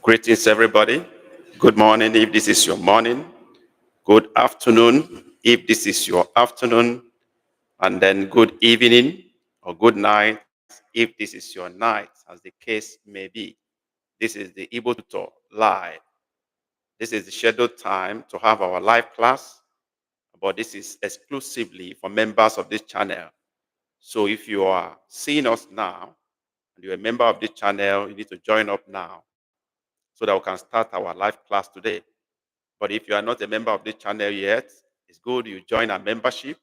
Greetings, everybody. Good morning if this is your morning. Good afternoon if this is your afternoon. And then good evening or good night if this is your night, as the case may be. This is the Igbo Tutor live. This is the scheduled time to have our live class, but this is exclusively for members of this channel. So if you are seeing us now and you're a member of this channel, you need to join up now so that we can start our live class today. But if you are not a member of this channel yet, it's good you join our membership.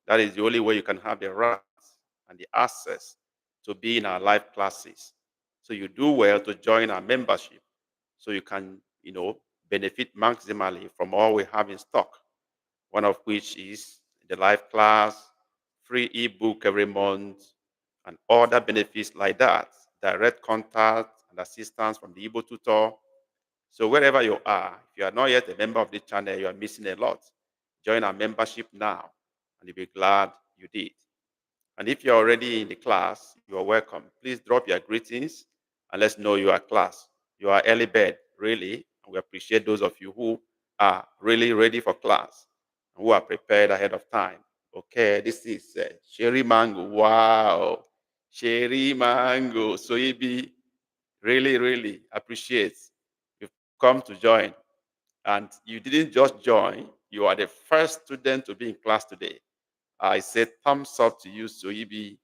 That is the only way you can have the rights and the access to be in our live classes. So you do well to join our membership so you can, benefit maximally from all we have in stock. One of which is the live class, free ebook every month, and other benefits like that, direct contact and assistance from the Igbo tutor. So wherever you are, if you are not yet a member of this channel, you are missing a lot. Join our membership now, and you'll be glad you did. And if you're already in the class, you are welcome. Please drop your greetings and let's know you are class. You are early bird, really. And we appreciate those of you who are really ready for class and who are prepared ahead of time. Okay, this is Cherry Mango. Wow. Cherry Mango. So you be really appreciate you've come to join. And you didn't just join, you are the first student to be in class today. I say thumbs up to you, Soibi.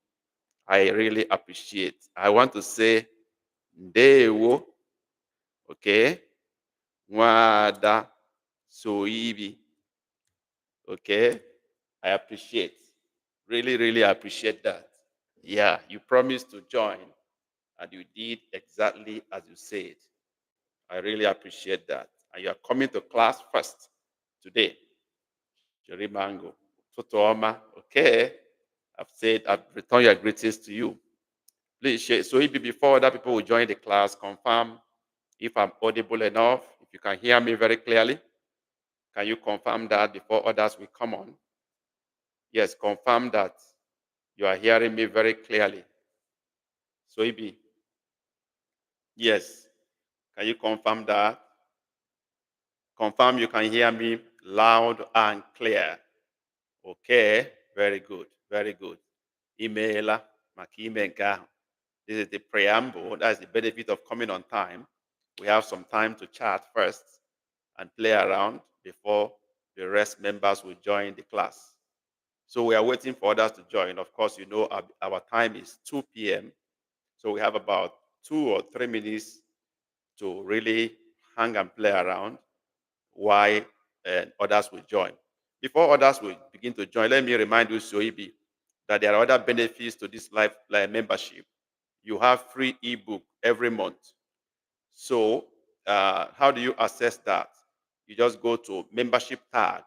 I really appreciate. I want to say Ndewo, okay? Wada Soibi, okay? I appreciate. Really appreciate that. Yeah, you promised to join and you did exactly as you said. I really appreciate that. And you are coming to class first today. Jerry Mango. Totooma. Okay. I've returned your greetings to you. Please share. So if before other people will join the class, confirm if I'm audible enough, if you can hear me very clearly. Can you confirm that before others will come on? Yes, confirm that you are hearing me very clearly. So Ibi, yes. Can you confirm that? Confirm you can hear me loud and clear. Okay, very good, very good. Email, maka. This is the preamble. That's the benefit of coming on time. We have some time to chat first and play around before the rest members will join the class. So we are waiting for others to join. Of course, you know our time is 2 p.m. So we have about 2 or 3 minutes to really hang and play around while others will join. Before others will begin to join, let me remind you, Soibi, that there are other benefits to this life membership. You have free ebook every month. So how do you access that? You just go to membership tab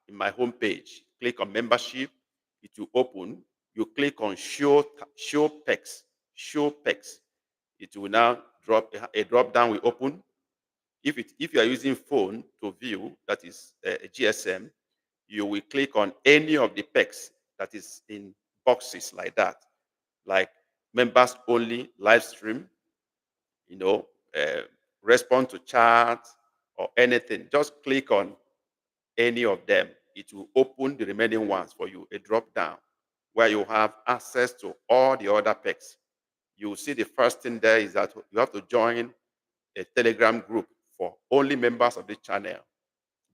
in my homepage. Click on membership. It will open. You click on show pecs. Show pecs. It will now drop a drop down will open. If you are using phone to view, that is a GSM, you will click on any of the pecs that is in boxes like that, like members only live stream, you know, uh, respond to chat or anything. Just click on any of them. It will open the remaining ones for you, a drop down where you have access to all the other pecs. You will see the first thing there is that you have to join a Telegram group for only members of the channel.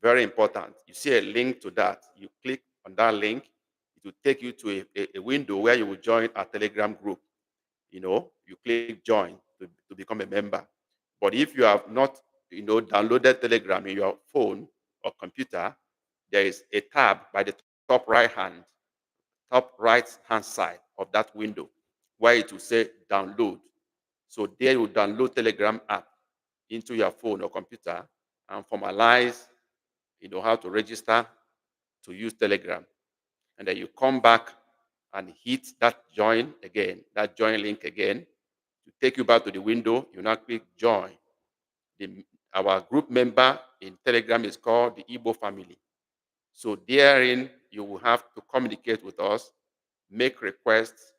Very important. You see a link to that. You click on that link. It will take you to a window where you will join our Telegram group. You click join to become a member. But if you have not, downloaded Telegram in your phone or computer, there is a tab by the top right hand side of that window where it will say download. So there you download Telegram app into your phone or computer and formalize, how to register to use Telegram. And then you come back and hit that join again, that join link again, to take you back to the window. You now click join. Our group member in Telegram is called the Igbo family. So therein, you will have to communicate with us, make requests.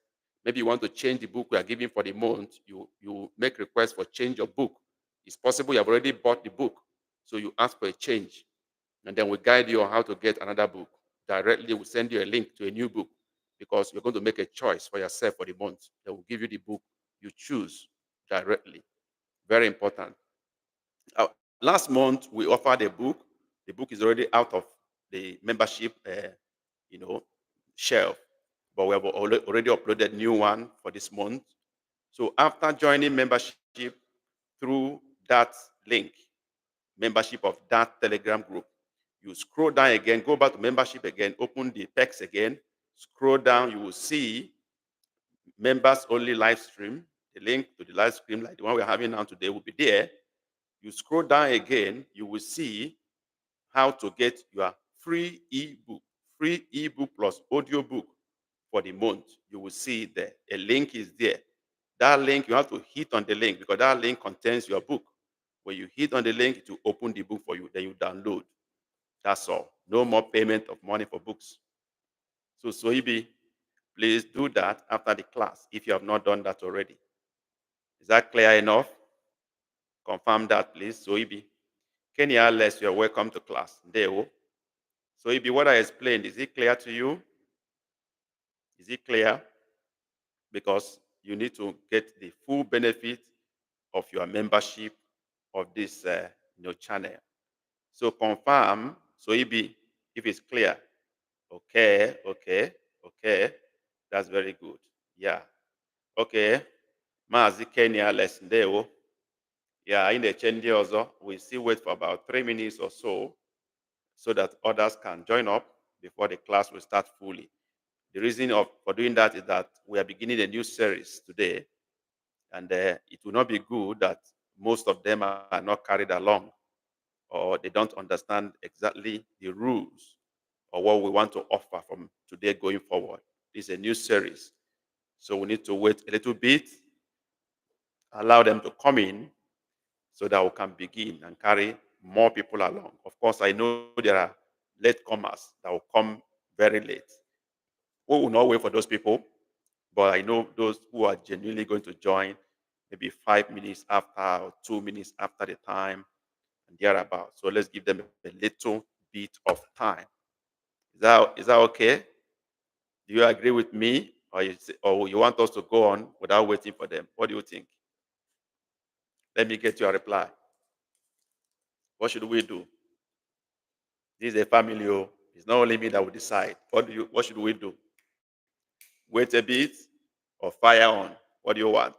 Maybe you want to change the book we are giving for the month. You make requests for change of book. It's possible you have already bought the book, so you ask for a change, and then we guide you on how to get another book. Directly, we send you a link to a new book because you're going to make a choice for yourself for the month. They will give you the book you choose directly. Very important. Last month, we offered a book. The book is already out of the membership, you know, shelf, but we have already uploaded new one for this month. So after joining membership through that link, membership of that Telegram group, you scroll down again, go back to membership again, open the text again, scroll down, you will see members only live stream. The link to the live stream, like the one we're having now today, will be there. You scroll down again, you will see how to get your free ebook plus audio book for the month. You will see it there. A link is there. That link, you have to hit on the link because that link contains your book. When you hit on the link, it will open the book for you. Then you download. That's all. No more payment of money for books. So, Soibi, please do that after the class if you have not done that already. Is that clear enough? Confirm that, please. Soibi. Kenya, Les, you're welcome to class. Deo. Soibi, what I explained, is it clear to you? Is it clear? Because you need to get the full benefit of your membership of this channel. So confirm, so if it's clear. Okay, okay, okay. That's very good. Yeah. Okay. Mazi Kenya lesson there. Yeah, in the change also, we still wait for about 3 minutes or so that others can join up before the class will start fully. The reason for doing that is that we are beginning a new series today, and it will not be good that most of them are not carried along or they don't understand exactly the rules or what we want to offer from today going forward. This is a new series. So we need to wait a little bit, allow them to come in so that we can begin and carry more people along. Of course, I know there are latecomers that will come very late. We will not wait for those people, but I know those who are genuinely going to join maybe 5 minutes after or 2 minutes after the time and thereabout. So let's give them a little bit of time. Is that okay? Do you agree with me, or you want us to go on without waiting for them? What do you think? Let me get your reply. What should we do? This is a family. It's not only me that will decide. What should we do? Wait a bit or fire on? What do you want?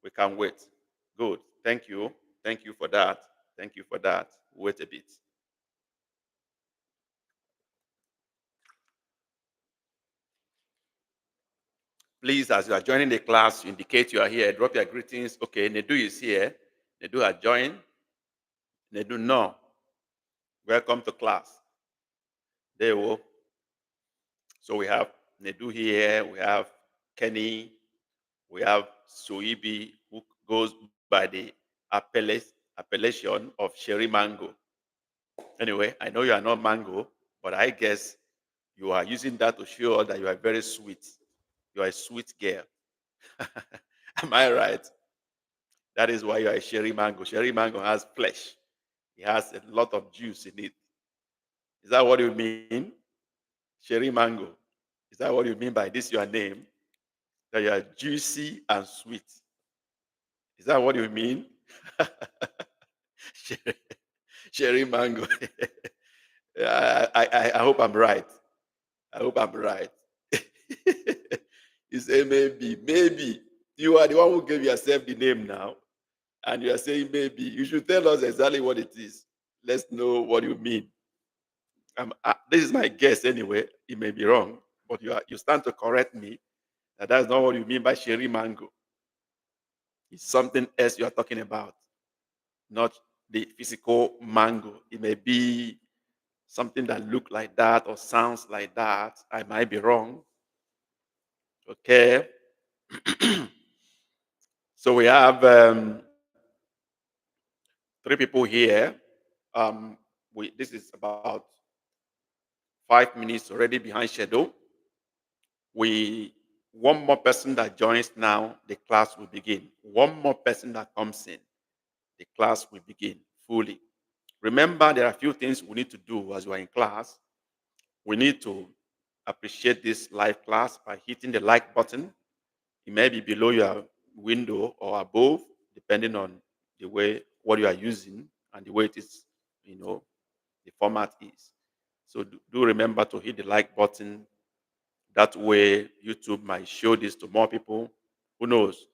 We can wait. Good. Thank you. Thank you for that. Thank you for that. Wait a bit. Please, as you are joining the class, you indicate you are here. Drop your greetings. Okay, Nedu is here. Nedu has joined. Nedu, no. Welcome to class. There we go. So we have Nedu here. We have Kenny. We have Suibi, who goes by the appellation of Sherry Mango. Anyway, I know you are not Mango, but I guess you are using that to show that you are very sweet. You are a sweet girl. Am I right? That is why you are a Sherry Mango. Sherry Mango has flesh. It has a lot of juice in it. Is that what you mean? Sherry Mango. Is that what you mean by this your name? That you are juicy and sweet. Is that what you mean? Sherry, Sherry Mango. I hope I'm right. I hope I'm right. You say maybe, maybe. You are the one who gave yourself the name now, and you are saying maybe. You should tell us exactly what it is. Let's know what you mean. This is my guess anyway. It may be wrong, but you stand to correct me that that's not what you mean by Sherry Mango. It's something else you are talking about, not the physical mango. It may be something that look like that or sounds like that. I might be wrong. Okay. So we have 3 people here. This is about 5 minutes already behind schedule. We One more person that joins now, the class will begin. One more person that comes in, the class will begin fully. Remember, there are a few things we need to do as you are in class. We need to appreciate this live class by hitting the like button. It may be below your window or above, depending on the way what you are using and the way it is, the format is. So do remember to hit the like button. That way, YouTube might show this to more people. Who knows?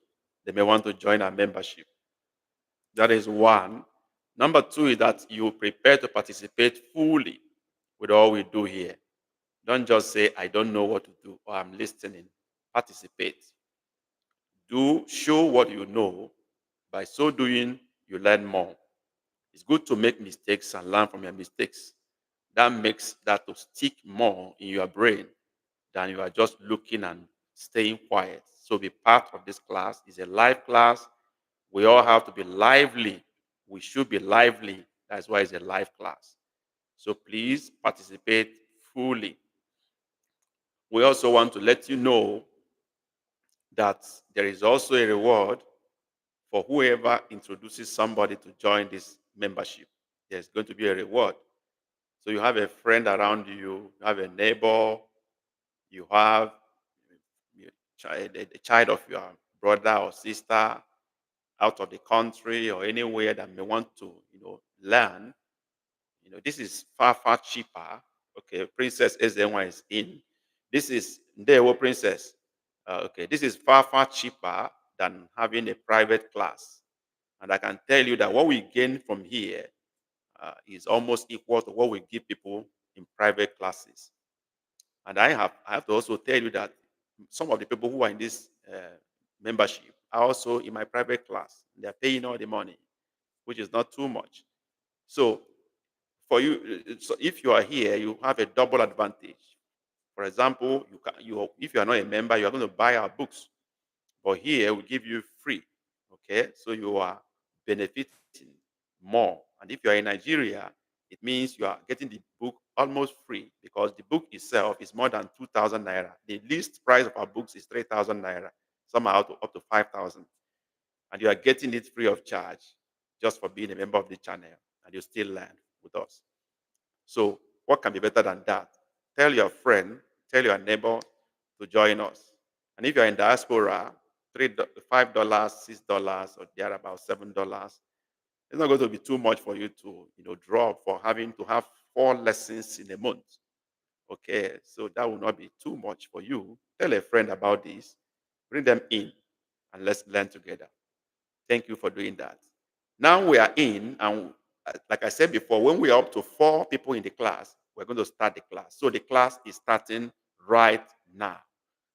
They may want to join our membership. That is one. Number two is that you prepare to participate fully with all we do here. Don't just say, I don't know what to do or I'm listening. Participate. Do show what you know. By so doing, you learn more. It's good to make mistakes and learn from your mistakes. That makes that to stick more in your brain than you are just looking and staying quiet. So be part of this class. It's a live class. We all have to be lively. We should be lively. That's why it's a live class. So please participate fully. We also want to let you know that there is also a reward for whoever introduces somebody to join this membership. There's going to be a reward. So you have a friend around you, you have a neighbor, you have a child of your brother or sister out of the country or anywhere that may want to, learn. This is far, far cheaper. Okay, Princess SNY is in. This is Ndewo Princess. Okay, this is far, far cheaper than having a private class. And I can tell you that what we gain from here is almost equal to what we give people in private classes. And I have to also tell you that some of the people who are in this membership are also in my private class. They're paying all the money, which is not too much. So for you, so if you are here, you have a double advantage. For example, if you are not a member, you are going to buy our books. But here we give you free. Okay, so you are benefiting more. And if you are in Nigeria, it means you are getting the book almost free because the book itself is more than 2,000 naira. The least price of our books is 3,000 naira. Some are up to 5,000. And you are getting it free of charge just for being a member of the channel. And you still learn with us. So what can be better than that? Tell your friend, tell your neighbor to join us. And if you're in diaspora, $5, $6, or there about $7, it's not going to be too much for you to drop for having to have 4 lessons in a month. Okay, so that will not be too much for you. Tell a friend about this, bring them in, and let's learn together. Thank you for doing that. Now we are in, and like I said before, when we are up to 4 people in the class, we're going to start the class. So the class is starting right now.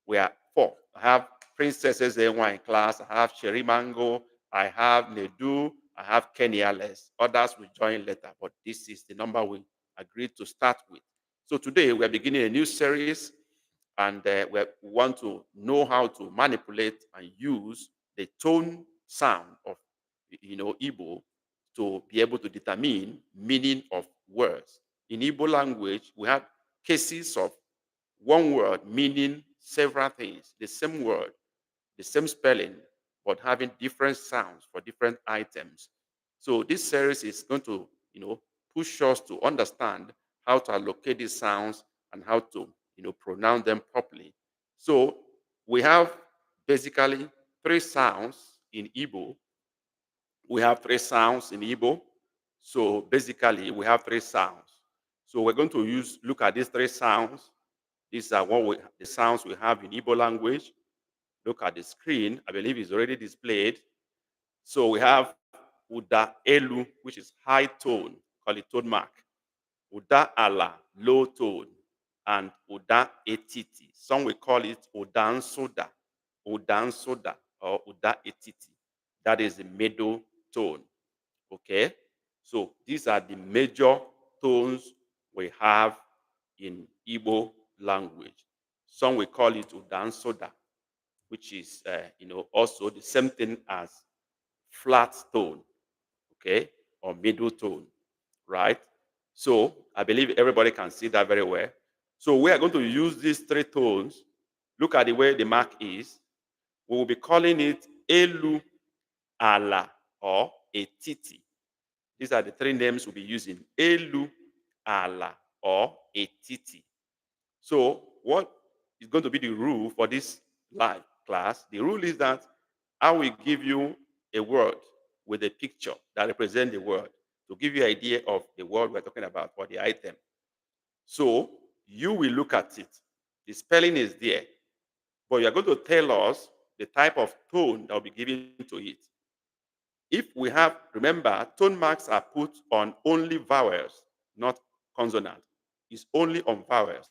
We are 4. I have Princesses in class. I have Sherry Mango. I have Nedu. I have Kenny Alice. Others will join later, but this is the number we agreed to start with. So today we are beginning a new series, and we want to know how to manipulate and use the tone sound of Igbo to be able to determine meaning of words. In Igbo language, we have cases of one word meaning several things, the same word, the same spelling, but having different sounds for different items. So this series is going to, push us to understand how to allocate these sounds and how to, pronounce them properly. So we have basically 3 sounds in Igbo. We have 3 sounds in Igbo. So basically, we have 3 sounds. So we're going to look at these 3 sounds. These are the sounds we have in Igbo language. Look at the screen. I believe it's already displayed. So we have Uda Elu, which is high tone, call it tone mark. Uda Ala, low tone. And Uda Etiti. Some will call it Udan Soda. Udan Soda or Uda Etiti. That is the middle tone. Okay? So these are the major tones we have in Igbo language. Some will call it Udan Soda, which is, also the same thing as flat tone, okay, or middle tone, right? So I believe everybody can see that very well. So we are going to use these 3 tones Look at the way the mark is. We will be calling it elu, ala, or etiti. These are the three names we'll be using: elu, ala, or etiti. So what is going to be the rule for this live class? The rule is that I will give you a word with a picture that represents the word to give you an idea of the word we're talking about or the item. So you will look at it. The spelling is there, but you're going to tell us the type of tone that will be given to it. If we have, remember, tone marks are put on only vowels, not consonant. It's only on vowels.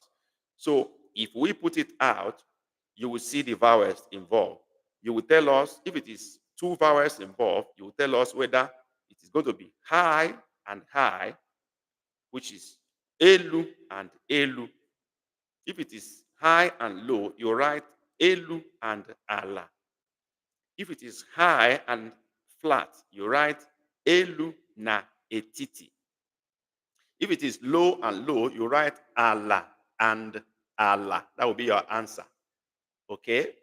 So if we put it out, you will see the vowels involved. You will tell us, if it is two vowels involved, you will tell us whether it is going to be high, which is elu and elu. If it is high and low, you write elu and ala. If it is high and flat, you write elu na etiti. If it is low and low, you write ala and ala. That will be your answer. Okay?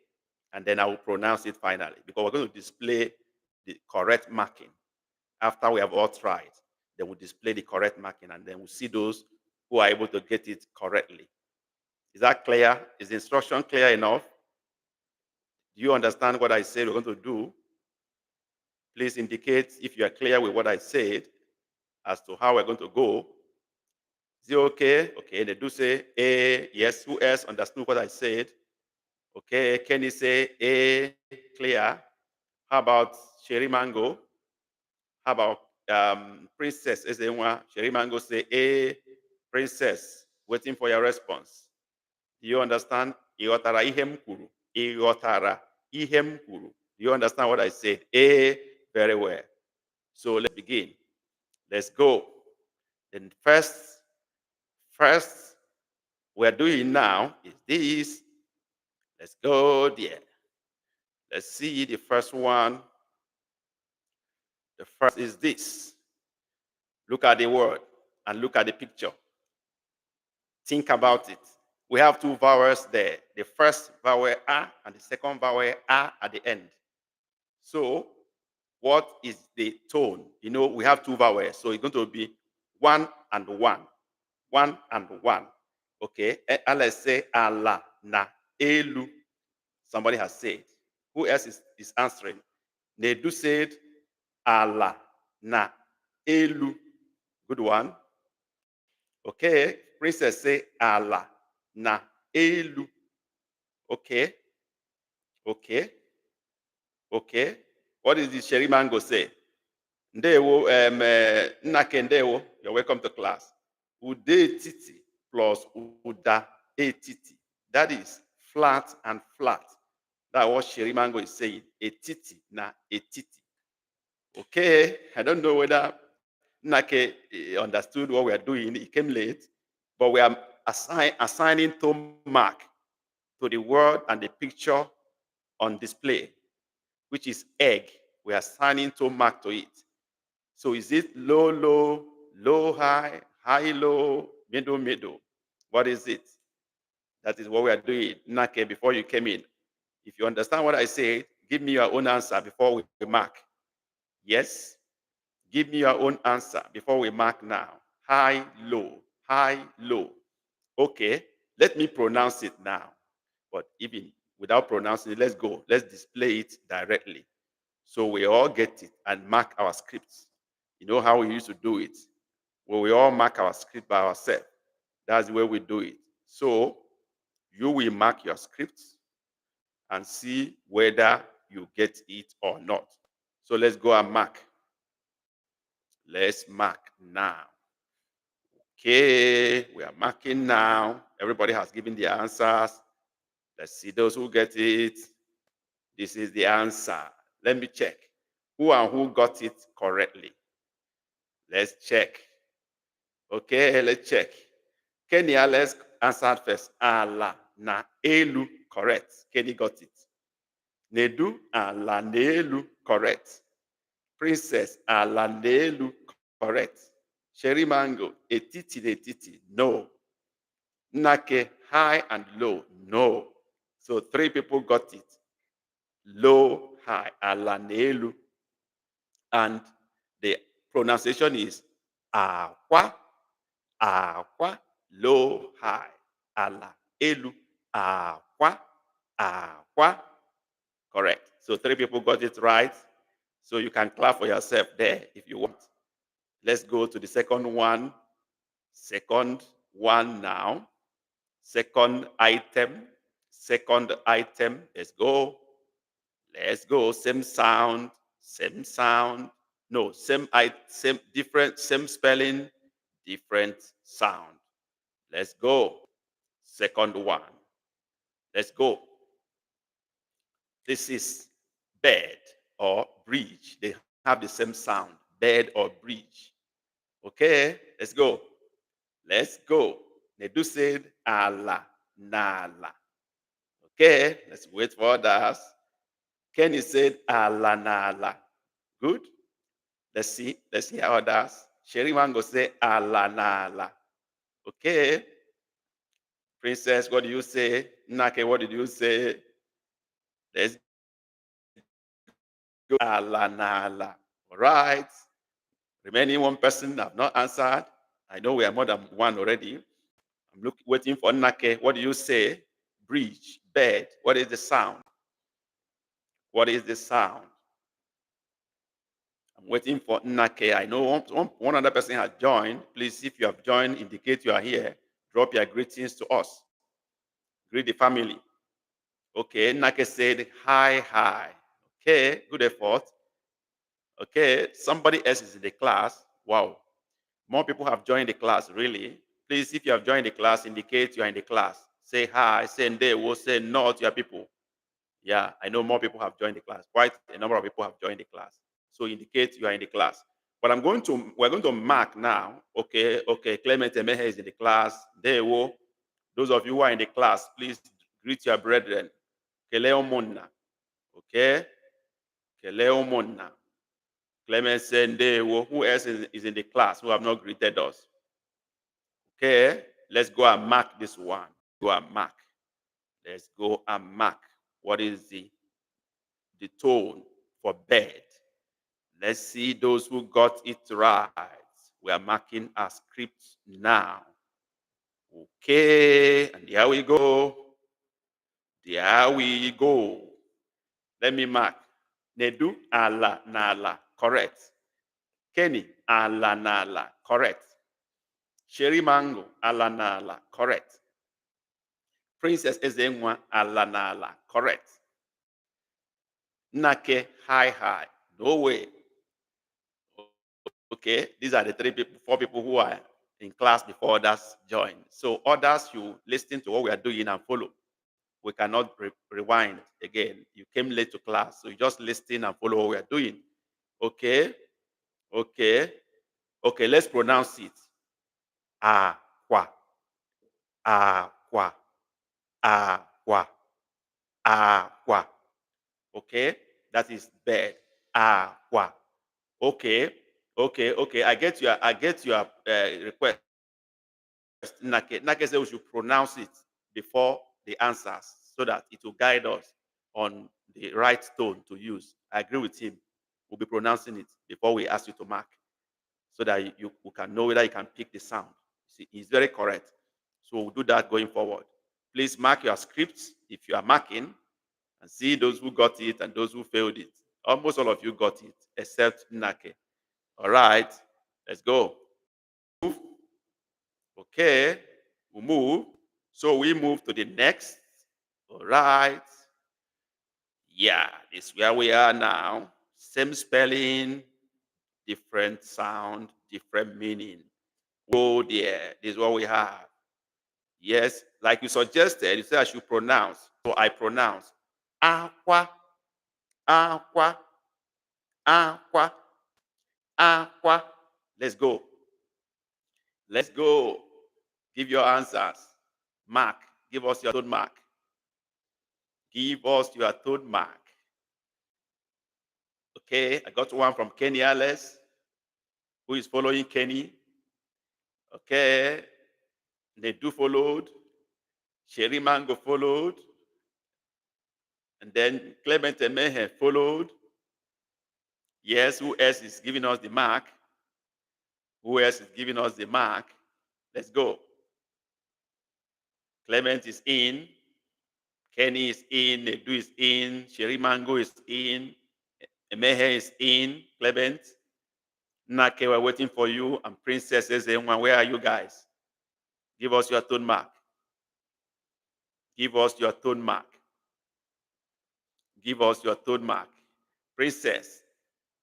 And then I will pronounce it finally because we're going to display the correct marking. After we have all tried, then we'll display the correct marking and then we'll see those who are able to get it correctly. Is that clear? Is the instruction clear enough? Do you understand what I said we're going to do? Please indicate if you are clear with what I said as to how we're going to go. Is it okay? Okay, they do say A. Yes, who else understood what I said? Okay, Kenny say A, clear. How about Sherry Mango? How about Princess Ezenwa? Sherry Mango say A, Princess, waiting for your response. Do you understand? Iotara ihem kuru. Iotara ihem kuru. Do you understand what I said? A, very well. So let's begin. Let's go. Then first we're doing now is this. Let's go there. Let's see the first one. The first is this. Look at the word and look at the picture. Think about it. We have two vowels there. The first vowel A and the second vowel A at the end. So what is the tone? You know, we have two vowels. So it's going to be one and one. One and one. Okay. And let's say ala, na, elu. Somebody has said. Who else is answering? Nedu said ala, na, elu. Good one. Okay. Princess say ala, na, elu. Okay. Okay. Okay. What did the Sherry Mango say? Ndewo, Nnake Ndewo, you're welcome to class. Ude titi plus uda etiti. That is flat and flat. That's what Sherry Mango is saying. Etiti na etiti. Okay. I don't know whether Nnake understood what we are doing. He came late. But we are assigning tone mark to the word and the picture on display, which is egg. We are assigning tone mark to it. So is it low, low, low, high, high, low, middle, middle? What is it? That is what we are doing. Nake, before you came in. If you understand what I said, give me your own answer before we mark. Yes? Give me your own answer before we mark now. High, low, high, low. Okay, let me pronounce it now. But even without pronouncing it, let's go. Let's display it directly. So we all get it and mark our scripts. You know how we used to do it? Well, we all mark our script by ourselves. That's the way we do it. So you will mark your scripts and see whether you get it or not. So let's go and mark. Let's mark now. Okay, we are marking now. Everybody has given the answers. Let's see those who get it. This is the answer. Let me check. Who and who got it correctly? Let's check. Okay, let's check. Kenya, let's answer first. Ala na elu, correct. Kenny got it. Nedu, ala na elu, correct. Princess, ala na elu, correct. Sherry Mango, etiti, no. Nake, high and low, no. So 3 people got it. Low, high, alanelu. And the pronunciation is aqua, aqua, low, high, ala, elu, aqua, aqua. Correct. So 3 people got it right. So you can clap for yourself there if you want. Let's go to the second one. Second one now. Second item. Second item. Let's go. Let's go. Same sound. Same sound. No, same different, same spelling, different sound. Let's go. Second one. Let's go. This is bed or bridge. They have the same sound. Bed or bridge. Okay, let's go. Let's go. Nedu said ala nala. Okay, let's wait for others. Kenny said ala nala. Good. Let's see. Let's hear others. Sherry Mango say ala nala. Okay. Princess, what do you say? Nake, what did you say? Let's go ala nala. All right. Remaining one person have not answered. I know we are more than one already. I'm waiting for Nake. What do you say? Bridge, bed. What is the sound? What is the sound? I'm waiting for Nake. I know one other person has joined. Please, if you have joined, indicate you are here. Drop your greetings to us. Greet the family. Okay, Nake said, hi, hi. Okay, good effort. Okay, somebody else is in the class. Wow. More people have joined the class, really. Please, if you have joined the class, indicate you are in the class. Say hi, say ndewo, say no to your people. Yeah, I know more people have joined the class. Quite a number of people have joined the class. So indicate you are in the class. But we're going to mark now. Okay, Clement Emehe is in the class. Ndewo. Those of you who are in the class, please greet your brethren. Keleo Monna. Okay? Keleo Monna. Clement Sendewo. Who else is in the class who have not greeted us? Okay, let's go and mark this one. Go and mark. Let's go and mark. What is the tone for bed? Let's see those who got it right. We are marking our script now. Okay, and there we go. There we go. Let me mark. Nedu ala nala. Correct. Kenny ala nala. Correct. Sherry Mango ala nala. Correct. Princess Ezenwa Alanala. Correct. Nake hi. No way. Okay, these are the 4 people who are in class before others join. So others, you listen to what we are doing and follow. We cannot rewind again. You came late to class, so you just listen and follow what we are doing. Okay. Let's pronounce it. Aqua. Aqua. Aqua. Aqua. Okay, that is bed. Aqua. Okay. I get your request. Nake said we should pronounce it before the answers so that it will guide us on the right tone to use. I agree with him. We'll be pronouncing it before we ask you to mark so that you can know whether you can pick the sound. See, he's very correct. So we'll do that going forward. Please mark your scripts if you are marking and see those who got it and those who failed it. Almost all of you got it, except Nake. All right, let's go. Move. Okay, we move. So we move to the next. All right. Yeah, this is where we are now. Same spelling, different sound, different meaning. Oh dear, this is what we have. Yes, like you suggested, you said I should pronounce. So I pronounce aqua, aqua, aqua, aqua. Let's go. Let's go. Give your answers. Mark. Give us your third mark. Give us your third mark. Okay, I got one from Kenny Alice, who is following Kenny. Okay, Nedu followed. Sherry Mango followed. And then Clement Emehe followed. Yes, who else is giving us the mark? Who else is giving us the mark? Let's go. Clement is in. Kenny is in. Nedu is in. Sherry Mango is in. Emehe is in. Clement. Nake, we're waiting for you. And Princess says, where are you guys? Give us your tone mark. Give us your tone mark. Give us your tone mark. Princess.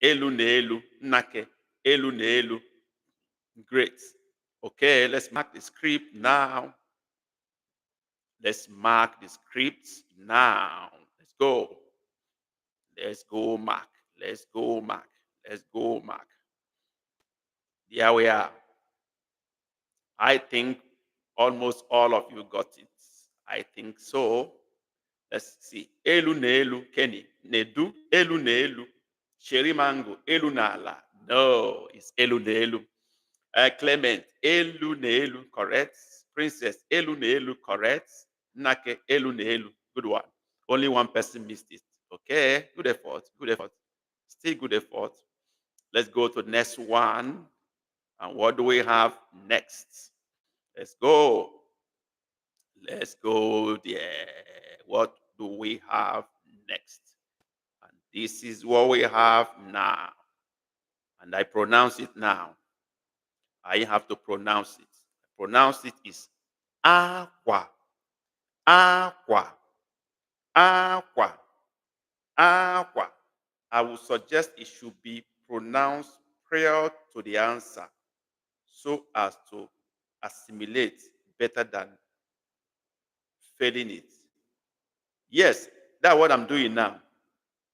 Elu na elu. Nake. Elu na elu. Great. Okay, let's mark the script now. Let's mark the script now. Let's go. Let's go, Mark. Let's go, Mark. Let's go, Mark. Here we are. I think almost all of you got it. I think so. Let's see. Elu na elu, Kenny. Nedu, elu na elu. Sherry Mango, elu na ala. No, it's elu na elu. Clement, elu na elu, correct. Princess, elu na elu, correct. Nake, elu na elu. Good one. Only one person missed it. Okay, good effort, good effort. Still good effort. Let's go to the next one. And what do we have next? Let's go. Let's go there. What do we have next? And this is what we have now. And I pronounce it now. I have to pronounce it. Pronounce it is aqua, aqua, aqua, aqua. I would suggest it should be pronounced prior to the answer so as to assimilate better than failing it. Yes, that's what I'm doing now.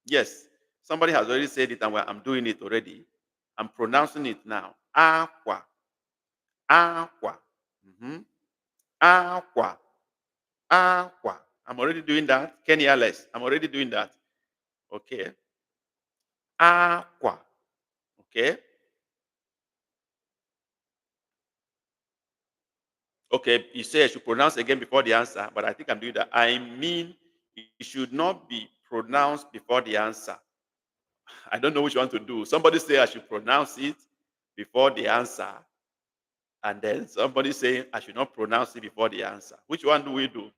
Yes, somebody has already said it and I'm doing it already. I'm pronouncing it now. Aqua, aqua, aqua, aqua. I'm already doing that. Kenny Alex, I'm already doing that. Okay. Aqua. Okay. Okay, you say I should pronounce again before the answer, but I think I'm doing that. I mean, it should not be pronounced before the answer. I don't know which one to do. Somebody say I should pronounce it before the answer, and then somebody say I should not pronounce it before the answer. Which one do we do?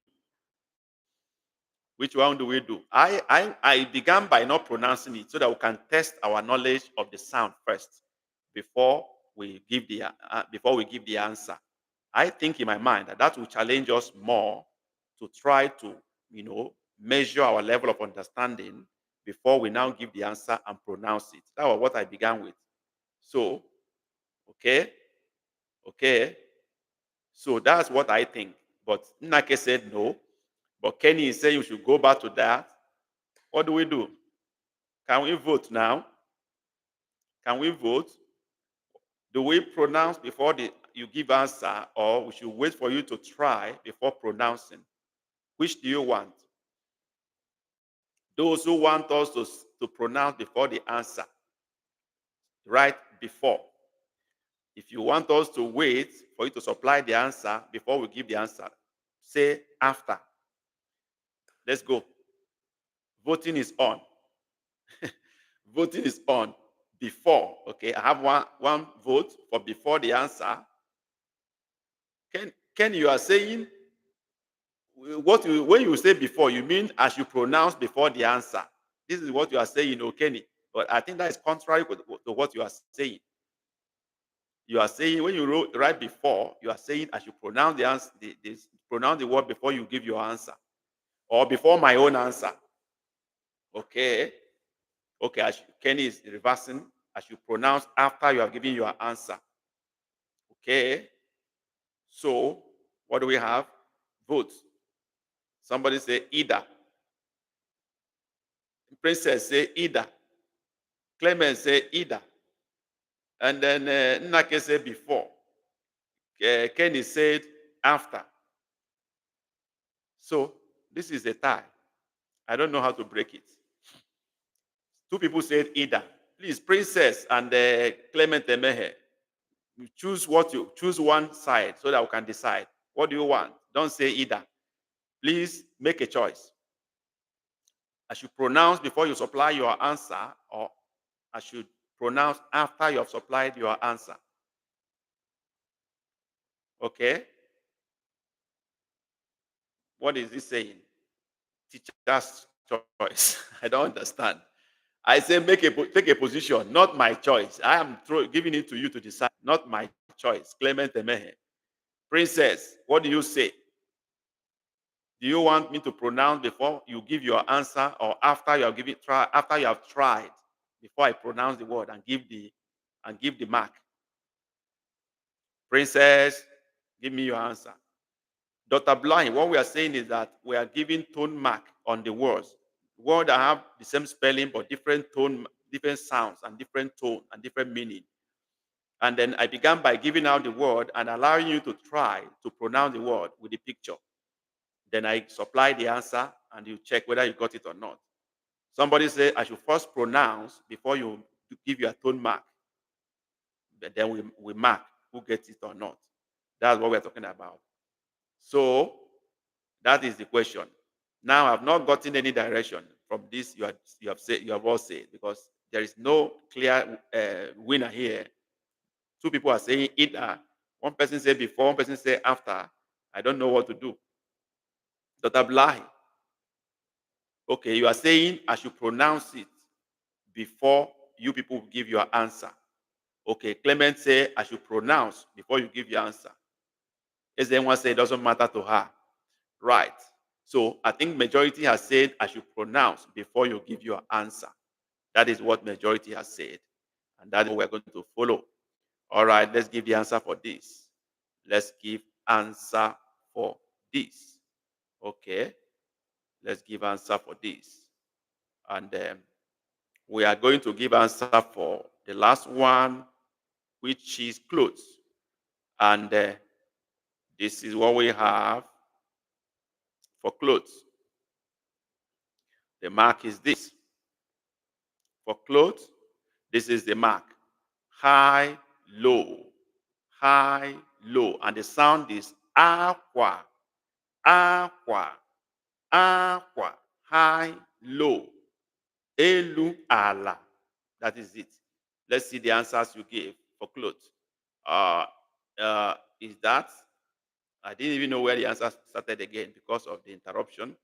Which one do we do? I began by not pronouncing it so that we can test our knowledge of the sound first before we give the answer. I think in my mind that will challenge us more to try to, measure our level of understanding before we now give the answer and pronounce it. That was what I began with. So, okay. So that's what I think. But Nake said no. But Kenny is saying you should go back to that. What do we do? Can we vote now? Can we vote? Do we pronounce before you give answer, or we should wait for you to try before pronouncing? Which do you want? Those who want us to pronounce before the answer, right before. If you want us to wait for you to supply the answer before we give the answer, say after. Let's go. Voting is on. Voting is on. Before. Okay, I have one vote for before the answer. Ken, you are saying when you say before, you mean as you pronounce before the answer. This is what you are saying, Kenny. But I think that is contrary to what you are saying. You are saying when you write before, you are saying I should pronounce the answer, pronounce the word before you give your answer, or before my own answer. Okay. Okay, Kenny is reversing. I should pronounce after you have given your answer. Okay. So what do we have? Vote. Somebody say either. Princess say either. Clement say either. And then Nnake say before. Kenny said after. So this is a tie. I don't know how to break it. Two people said either. Please, Princess and Clement Emehe, choose one side so that we can decide. What do you want? Don't say either. Please make a choice. I should pronounce before you supply your answer, or I should pronounce after you have supplied your answer. Okay? What is he saying? Teacher's choice. I don't understand. I say take a position, not my choice. I am giving it to you to decide, not my choice. Clement Emehe. Princess, what do you say? Do you want me to pronounce before you give your answer, or after you have after you have tried, before I pronounce the word and give the mark? Princess, give me your answer. Dr. Blind, what we are saying is that we are giving tone mark on the words. Words that have the same spelling but different tone, different sounds and different tone and different meaning. And then I began by giving out the word and allowing you to try to pronounce the word with the picture. Then I supply the answer and you check whether you got it or not. Somebody said I should first pronounce before you give your tone mark. But then we mark who gets it or not. That's what we're talking about. So that is the question. Now I've not gotten any direction from this you have all said, because there is no clear winner here. Two people are saying either. One person said before, one person said after. I don't know what to do. Dr. Bly, okay, you are saying I should pronounce it before you people give your answer. Okay, Clement say I should pronounce before you give your answer. As anyone say it doesn't matter to her. Right. So I think majority has said I should pronounce before you give your answer. That is what majority has said. And that is what we're going to follow. All right, let's give the answer for this. Let's give answer for this. Okay. Let's give answer for this. And we are going to give answer for the last one, which is clothes. And this is what we have for clothes. The mark is this. For clothes, this is the mark. High, low, high, low. And the sound is aqua, aqua, aqua, high, low. Elu, ala. That is it. Let's see the answers you gave for clothes. Is that? I didn't even know where the answer started again because of the interruption.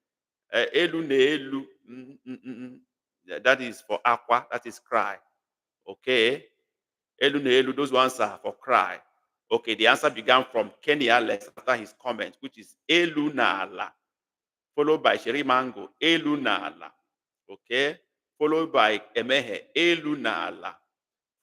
Elu ne elu. That is for aqua. That is cry. Okay. Elu ne elu. Those ones are for cry. Okay. The answer began from Kenny Alex after his comment, which is elu na ala, followed by Sheri Mango. Elu na ala. Okay. Followed by Emehe. Elu na ala.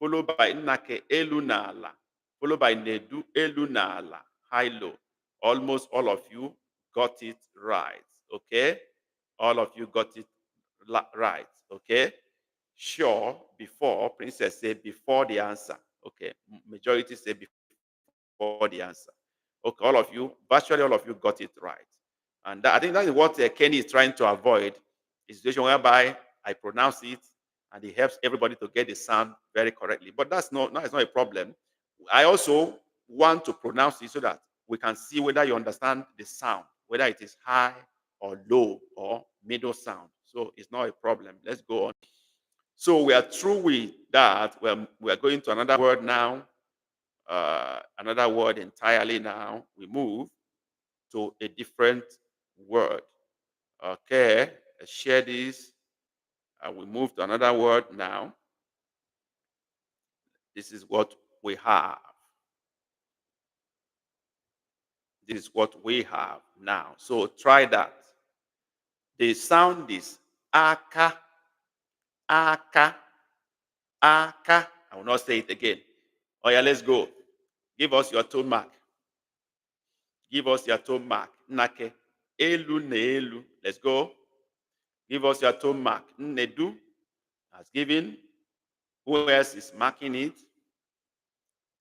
Followed by Nake. Elu na ala. Followed by Nedu. Elu na ala. High low. Almost all of you got it right. Okay. All of you got it right. Okay. Sure, before, Princess said before the answer. Okay. Majority say before the answer. Okay. All of you, virtually all of you got it right. And I think that is what Kenny is trying to avoid, a situation whereby I pronounce it and it helps everybody to get the sound very correctly. But it's not a problem. I also want to pronounce it so that we can see whether you understand the sound, whether it is high or low or middle sound. So it's not a problem. Let's go on. So we are through with that. We are going to another word now. Another word entirely now. We move to a different word. Okay, let's share this. We move to another word now. This is what we have. This is what we have now. So try that. The sound is aka, aka, aka. I will not say it again. Oh yeah, let's go. Give us your tone mark. Give us your tone mark. Nake. Elu ne elu. Let's go. Give us your tone mark. Nedu has given. Who else is marking it?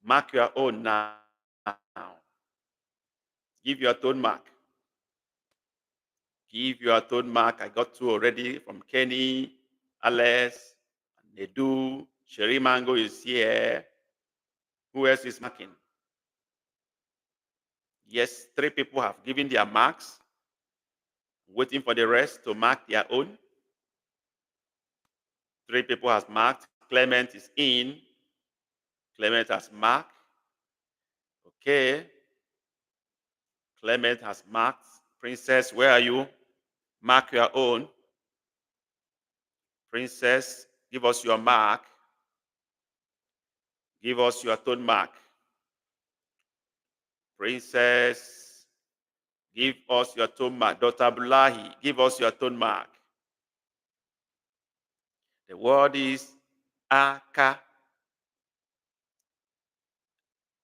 Mark your own now. Give your tone mark. Give your tone mark. I got two already from Kenny, Alex, Nedu. Sherry Mango is here. Who else is marking? Yes, 3 people have given their marks. Waiting for the rest to mark their own. Three people has marked. Clement is in. Clement has marked. Okay. Clement has marked. Princess, where are you? Mark your own. Princess, give us your mark. Give us your tone mark. Princess, give us your tone mark. Dr. Abdullahi, give us your tone mark. The word is aka.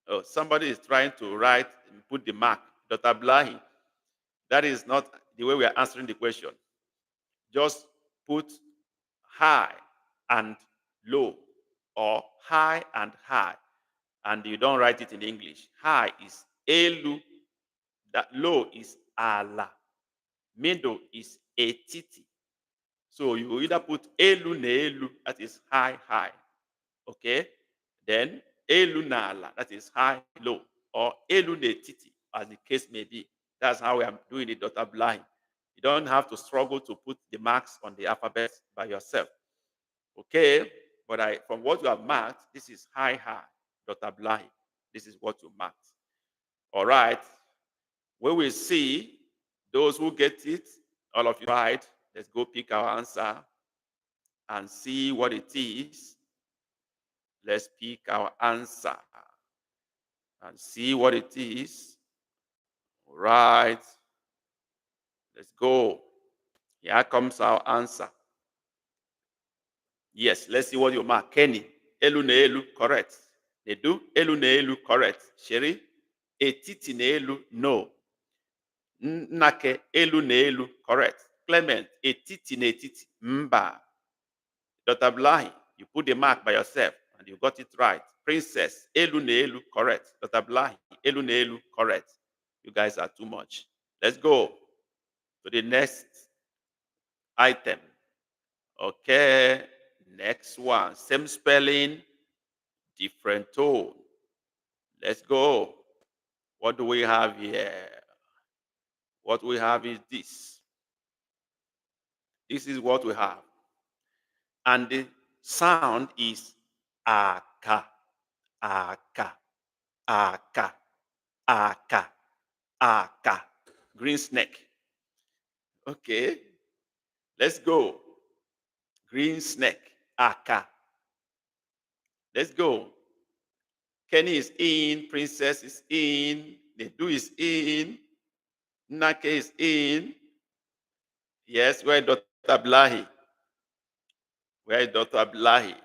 Oh, somebody is trying to write and put the mark. Dr. Abdullahi, that is not the way we are answering the question. Just put high and low or high and high. And you don't write it in English. High is elu, that low is ala, middle is etiti. So you either put elu ne elu, that is high, high. Okay? Then elu na ala, that is high, low. Or elu ne etiti, as the case may be. That's how we are doing it, Dr. Blind. You don't have to struggle to put the marks on the alphabet by yourself. Okay? But from what you have marked, this is high, high, Dr. Blind. This is what you marked. All right. We will see those who get it. All of you right. Let's go pick our answer and see what it is. Let's pick our answer and see what it is. All right. Let's go. Here comes our answer. Yes, let's see what you mark. Kenny, elu na elu, correct. Nedu, elu na elu, correct. Sherry, etiti na elu, no. Nnake, elu na elu, correct. Clement, etiti na etiti, mba. Dr. Blahi, you put the mark by yourself and you got it right. Princess, elu na elu, correct. Dr. Blahi, elu na elu, correct. You guys are too much. Let's go to the next item. Okay, next one. Same spelling, different tone. Let's go. What do we have here? What we have is this. This is what we have. And the sound is aka, aka, aka, aka, aka. Green snake. Okay, let's go. Green snake, aka. Let's go. Kenny is in, Princess is in, Nedu is in, Nake is in. Yes, where Dr. Abdullahi? Where is Dr. Abdullahi?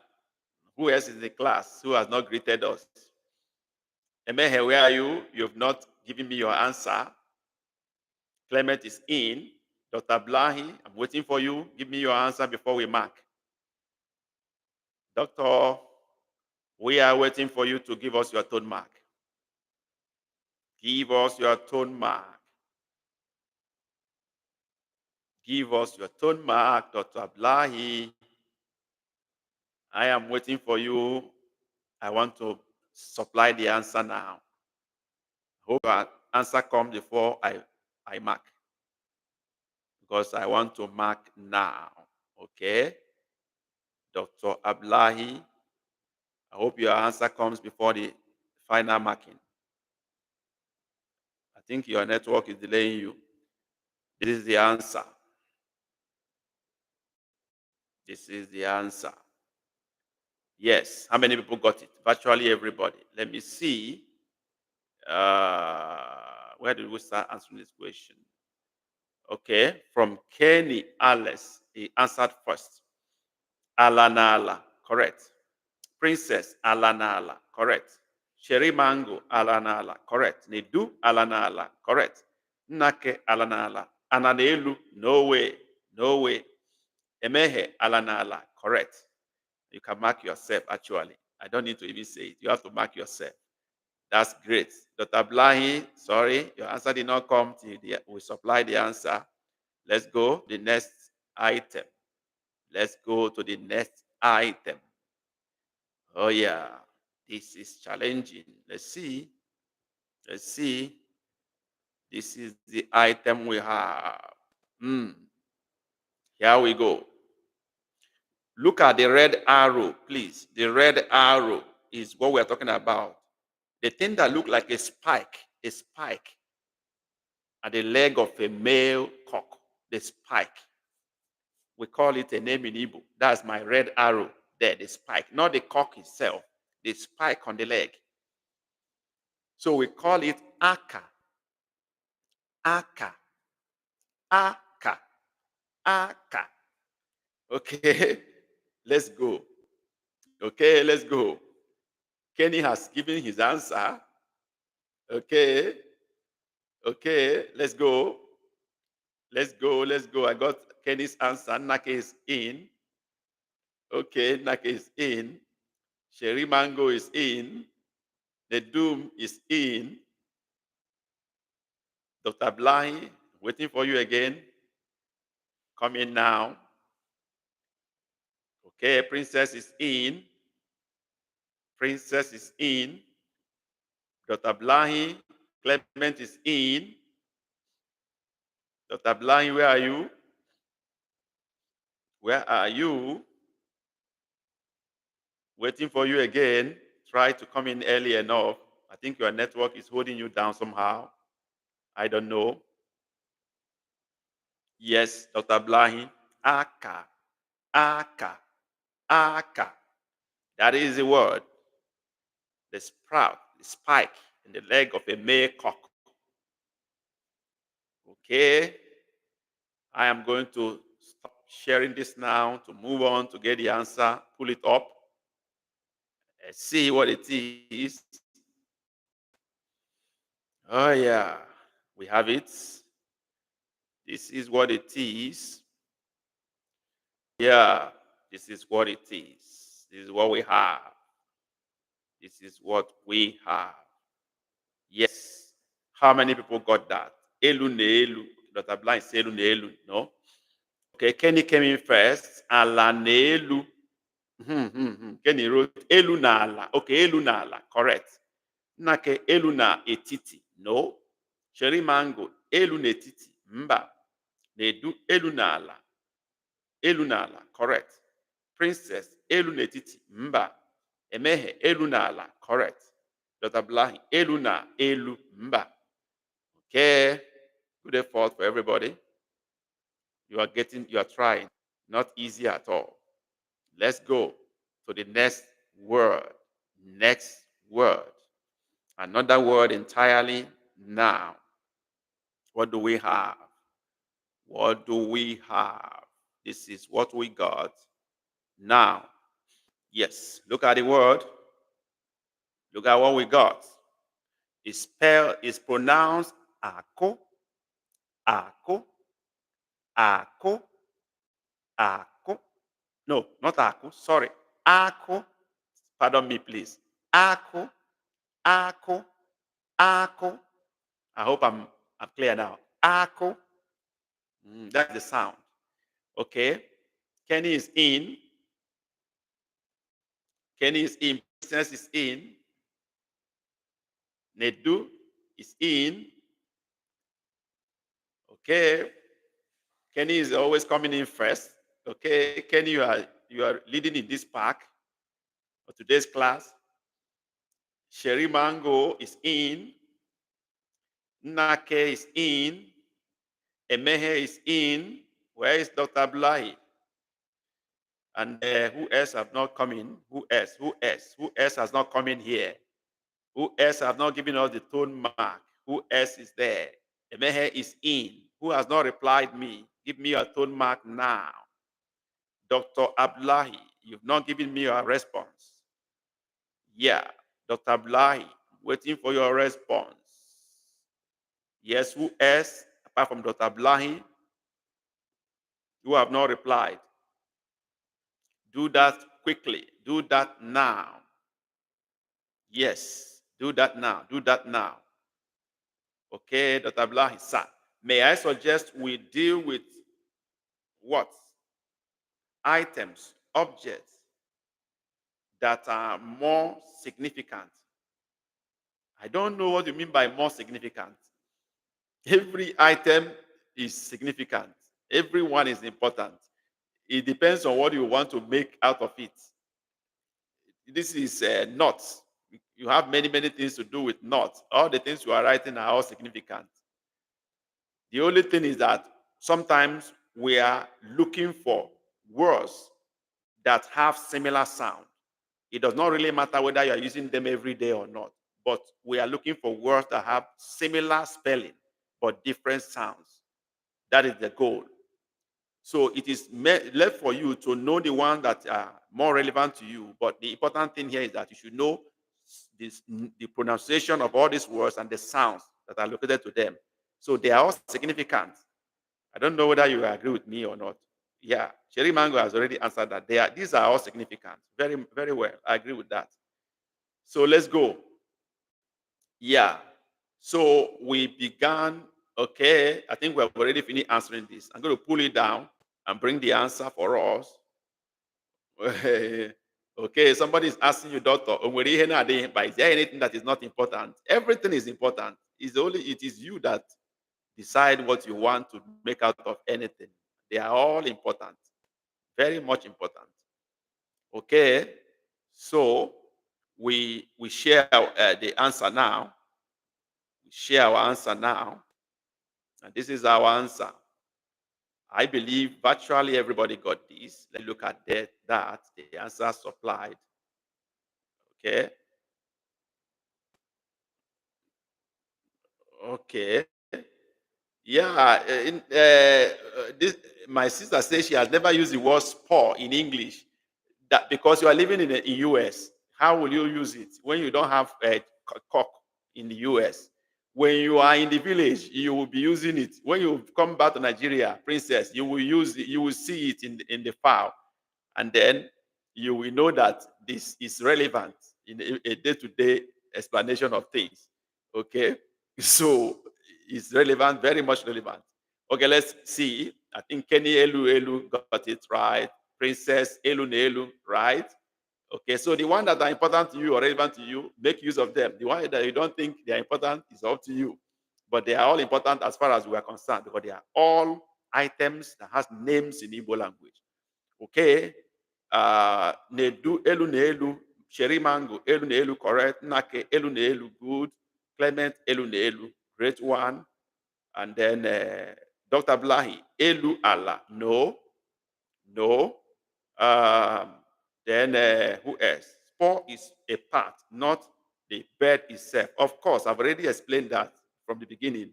Who else is in the class who has not greeted us? Emehe, where are you? You have not given me your answer. Clement is in. Dr. Abdullahi, I'm waiting for you. Give me your answer before we mark. Doctor, we are waiting for you to give us your tone mark. Give us your tone mark. Give us your tone mark, Dr. Abdullahi. I am waiting for you. I want to supply the answer now. Hope your answer comes before I mark. Because I want to mark now. Okay? Dr. Abdullahi, I hope your answer comes before the final marking. I think your network is delaying you. This is the answer. This is the answer. Yes. How many people got it? Virtually everybody. Let me see. Where did we start answering this question? Okay. From Kenny Alice, he answered first. Alanala, correct. Princess Alanala, correct. Sherry Mango Alanala, correct. Nedu Alanala, correct. Nake Alanala. Ananelu, no way, no way. Emehe Alanala, correct. You can mark yourself, actually. I don't need to even say it. You have to mark yourself. That's great. Dr. Blahi, sorry, your answer did not come till we supply the answer. Let's go to the next item. Let's go to the next item. Oh, yeah. This is challenging. Let's see. Let's see. This is the item we have. Here we go. Look at the red arrow, please. The red arrow is what we're talking about. The thing that look like a spike at the leg of a male cock, the spike. We call it a name in Igbo. That's my red arrow there, the spike, not the cock itself, the spike on the leg. So we call it aka, aka, aka, aka. Okay, let's go. Okay, let's go. Kenny has given his answer. Okay, okay, let's go. Let's go, let's go. I got Kenny's answer. Nake is in. Okay, Nake is in. Sherry Mango is in. The Doom is in. Dr. Blahi, waiting for you again. Come in now. Okay, Princess is in. Princess is in. Dr. Blahi, Clement is in. Dr. Blahi, where are you? Where are you? Waiting for you again. Try to come in early enough. I think your network is holding you down somehow. I don't know. Yes, Dr. Blahi. Aka, aka, aka. That is the word. The sprout, the spike in the leg of a male cock. Okay. I am going to stop sharing this now to move on to get the answer. Pull it up. Let's see what it is. Oh, yeah. We have it. This is what it is. Yeah. This is what it is. This is what we have. This is what we have. Yes. How many people got that? Elu ne elu. Dr. Blind said elu ne elu. No? Okay, Kenny came in first. Ala ne elu. Kenny wrote elu na ala. Okay, elu na ala. Correct. Nake elu na etiti. No. Cherry Mango. Elu na etiti. Mba. Nedu elu na ala. Elu na ala. Correct. Princess. Elu na etiti. Mba. Emehe. Elu na ala. Correct. Dr. Blahi. Elu na elu. Mba. Okay. Good effort for everybody. You are trying. Not easy at all. Let's go to the next word. Next word. Another word entirely now. What do we have? What do we have? This is what we got now. Yes, look at the word. Look at what we got. It's pronounced ako, ako, ako, ako. No, not ako, sorry. Ako, pardon me, please. Ako, ako, ako. I hope I'm clear now. Ako. That's the sound. Okay. Kenny is in. Kenny is in. Business is in. Nedu is in. Okay. Kenny is always coming in first. Okay. Kenny, you are leading in this pack for today's class. Sherry Mango is in. Nake is in. Emehe is in. Where is Dr. Blai? And who else have not come in? Who else? Who else? Who else has not come in here? Who else have not given us the tone mark? Who else is there? Emehe is in. Who has not replied me? Give me a tone mark now. Dr. Abdullahi, you've not given me a response. Yeah, Dr. Abdullahi, waiting for your response. Yes, who else, apart from Dr. Abdullahi, who have not replied? Do that quickly. Do that now. Yes, do that now. Do that now. Okay, Dr. Abdullahi, sir. May I suggest we deal with what? Items, objects that are more significant. I don't know what you mean by more significant. Every item is significant. Everyone is important. It depends on what you want to make out of it. This is not. You have many, many things to do with not. All the things you are writing are all significant. The only thing is that sometimes we are looking for words that have similar sound. It does not really matter whether you are using them every day or not, but we are looking for words that have similar spelling but different sounds. That is the goal. So it is left for you to know the ones that are more relevant to you. But the important thing here is that you should know the pronunciation of all these words and the sounds that are located to them. So they are all significant. I don't know whether you agree with me or not. Yeah, Sherry Mango has already answered that. These are all significant. Very, very well. I agree with that. So let's go. Yeah. So we began. Okay, I think we have already finished answering this. I'm going to pull it down and bring the answer for us. Okay, somebody is asking you, doctor, but is there anything that is not important? Everything is important. It is you that decide what you want to make out of anything. They are all important, very much important. Okay, so we share the answer now. We share our answer now, and this is our answer. I believe virtually everybody got this. Let's look at that the answer supplied. Okay. Okay. Yeah. This, my sister says she has never used the word spore in English. That because you are living in the US, how will you use it when you don't have a cock in the US? When you are in the village, you will be using it. When you come back to Nigeria, princess, you will use it, you will see it in the file, and then you will know that this is relevant in a day-to-day explanation of things. Okay, so it's relevant, very much relevant. Okay, let's see. I think Kenny Elu got it right. Princess Elu Nelu, right? Okay, so the one that are important to you or relevant to you, make use of them. The one that you don't think they are important is up to you. But they are all important as far as we are concerned because they are all items that has names in Igbo language. Okay, Nedu Elu Nelu, Sherry Mango Elu Nelu, correct. Nake Elu Nelu, good. Clement Elu Nelu, great one. And then Dr. Blahi, Elu Allah, no, no. Um, then who else? Spore is a part, not the bird itself. Of course, I've already explained that from the beginning.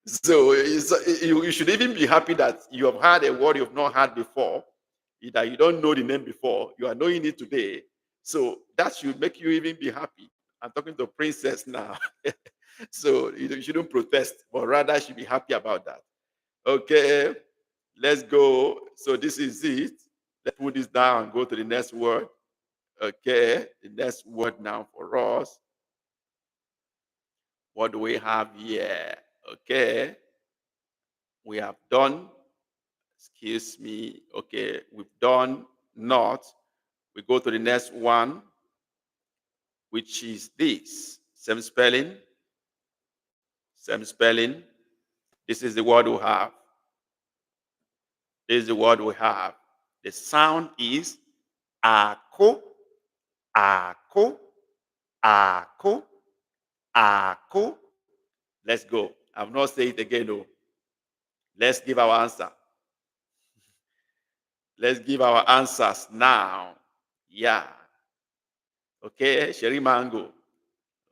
So you should even be happy that you have had a word you've not had before, that you don't know the name before. You are knowing it today. So that should make you even be happy. I'm talking to Princess now. So you shouldn't protest, but rather you should be happy about that. Okay, let's go. So this is it. Let's put this down and go to the next word. Okay, the next word now for us. What do we have here? Okay, we have done, excuse me. Okay, we've done not. We go to the next one, which is this. Same spelling. Same spelling. This is the word we have. This is the word we have. The sound is ako, ako, ako, ako. Let's go. I've not said it again, though. Let's give our answer. Let's give our answers now. Yeah. Okay, Sherry Mango.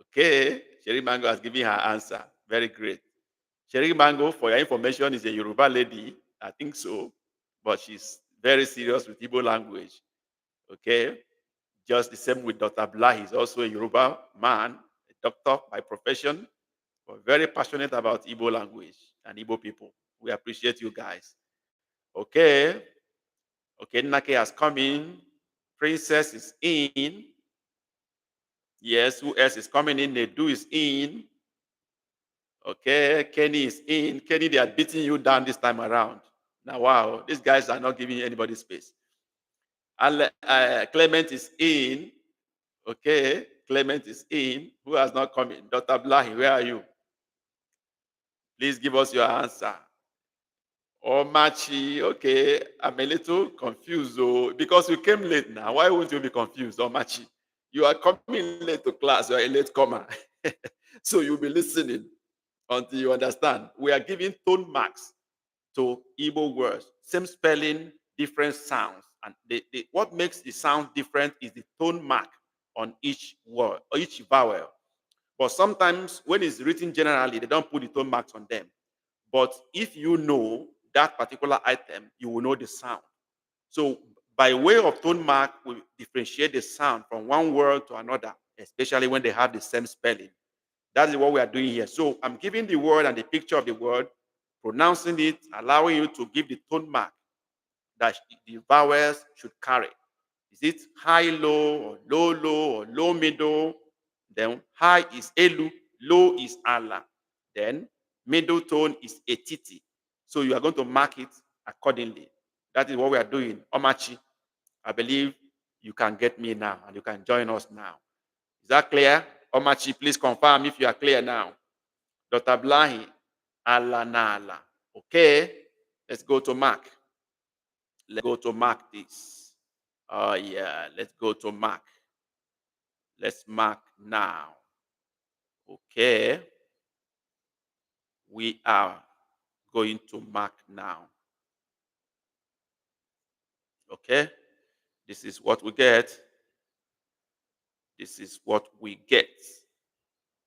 Okay, Sherry Mango has given her answer. Very great. Sherry Mango, for your information, is a Yoruba lady. I think so. But she's very serious with Igbo language. Okay. Just the same with Dr. Blah. He's also a Yoruba man, a doctor by profession, but very passionate about Igbo language and Igbo people. We appreciate you guys. Okay. Okay, Nake has come in. Princess is in. Yes, who else is coming in? Nedu is in. Okay, Kenny is in. Kenny, they are beating you down this time around. Now, wow, these guys are not giving anybody space. Clement is in. Okay, Clement is in. Who has not come in? Dr. Blahi, where are you? Please give us your answer. Omachi, okay. I'm a little confused though, because you came late now. Why won't you be confused, Omachi? You are coming late to class. You are a late comer. So you'll be listening until you understand. We are giving tone marks to Igbo words. Same spelling, different sounds. And what makes the sound different is the tone mark on each word or each vowel. But sometimes when it's written generally, they don't put the tone marks on them. But if you know that particular item, you will know the sound. So by way of tone mark, we differentiate the sound from one word to another, especially when they have the same spelling. That is what we are doing here. So I'm giving the word and the picture of the word, pronouncing it, allowing you to give the tone mark that the vowels should carry. Is it high, low, or low, or low, middle? Then high is elu, low is ala. Then middle tone is etiti. So you are going to mark it accordingly. That is what we are doing. Omachi, I believe you can get me now and you can join us now. Is that clear? Omachi, please confirm if you are clear now. Dr. Blahi, ala na ala. Okay, let's go to mark. Let's go to mark this. Oh yeah, let's go to mark. Let's mark now. Okay, we are going to mark now. Okay, this is what we get. This is what we get.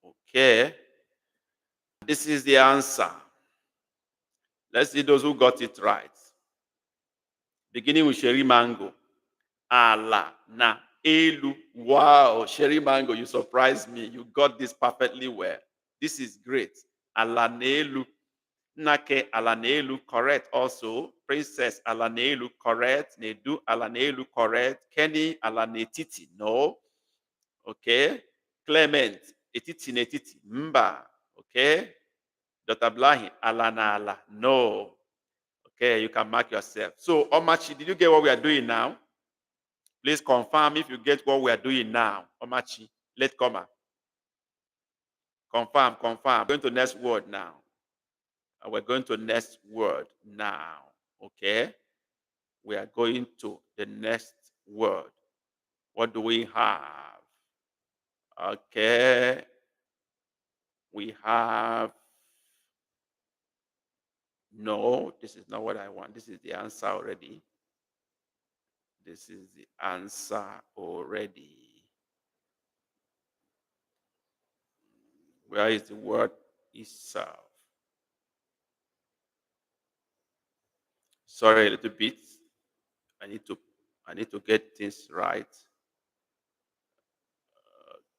Okay, this is the answer. Let's see those who got it right. Beginning with Sherry Mango. Ala na elu. Wow, Sherry Mango, you surprised me. You got this perfectly well. This is great. Ala na elu. Nake ala na elu, correct also. Princess ala na elu, correct. Nedu ala na elu, correct. Kenny ala na etiti, no. Okay. Clement, etiti na etiti, mba. Okay. Dr. Blahi, ala na ala, no. Okay, you can mark yourself. So, Omachi, did you get what we are doing now? Please confirm if you get what we are doing now. Omachi, late comer. Confirm, confirm. Going to next word now. We're going to next word now. Okay? We are going to the next word. What do we have? Okay. We have. No, this is not what I want. This is the answer already. This is the answer already. Where is the word itself? Sorry, a little bit. I need to get things right.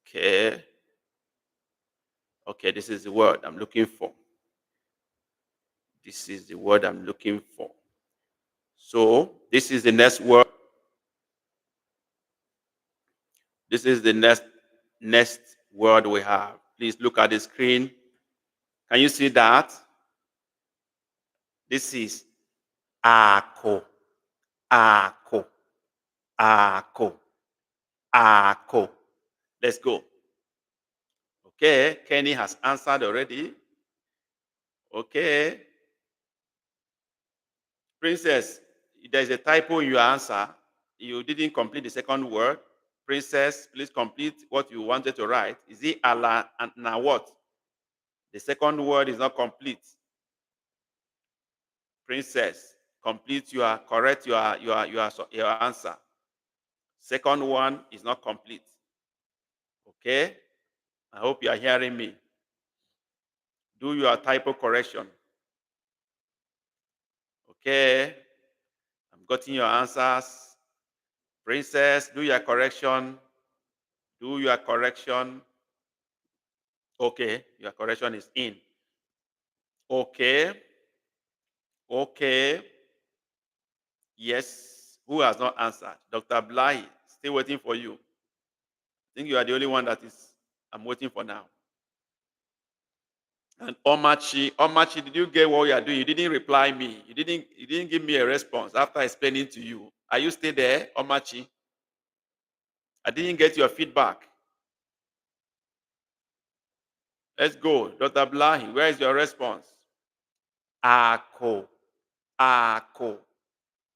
Okay. Okay, this is the word I'm looking for. This is the word I'm looking for. So this is the next word. This is the next word we have. Please look at the screen. Can you see that? This is ako, ako, ako, ako. Let's go. Okay, Kenny has answered already. Okay. Princess, there's a typo in your answer. You didn't complete the second word. Princess, please complete what you wanted to write. Is it Allah and now what? The second word is not complete. Princess, complete your correct your answer. Second one is not complete. Okay? I hope you are hearing me. Do your typo correction. Okay? I'm getting your answers. Princess, do your correction. Do your correction. Okay, your correction is in. Okay. Okay. Yes. Who has not answered? Dr. Blahi, still waiting for you. I think you are the only one that is I'm waiting for now. And Omachi, did you get what you are doing? You didn't reply me. You didn't give me a response after explaining to you. Are you still there, Omachi? I didn't get your feedback. Let's go. Dr. Blahi, where is your response? Ako. Ako.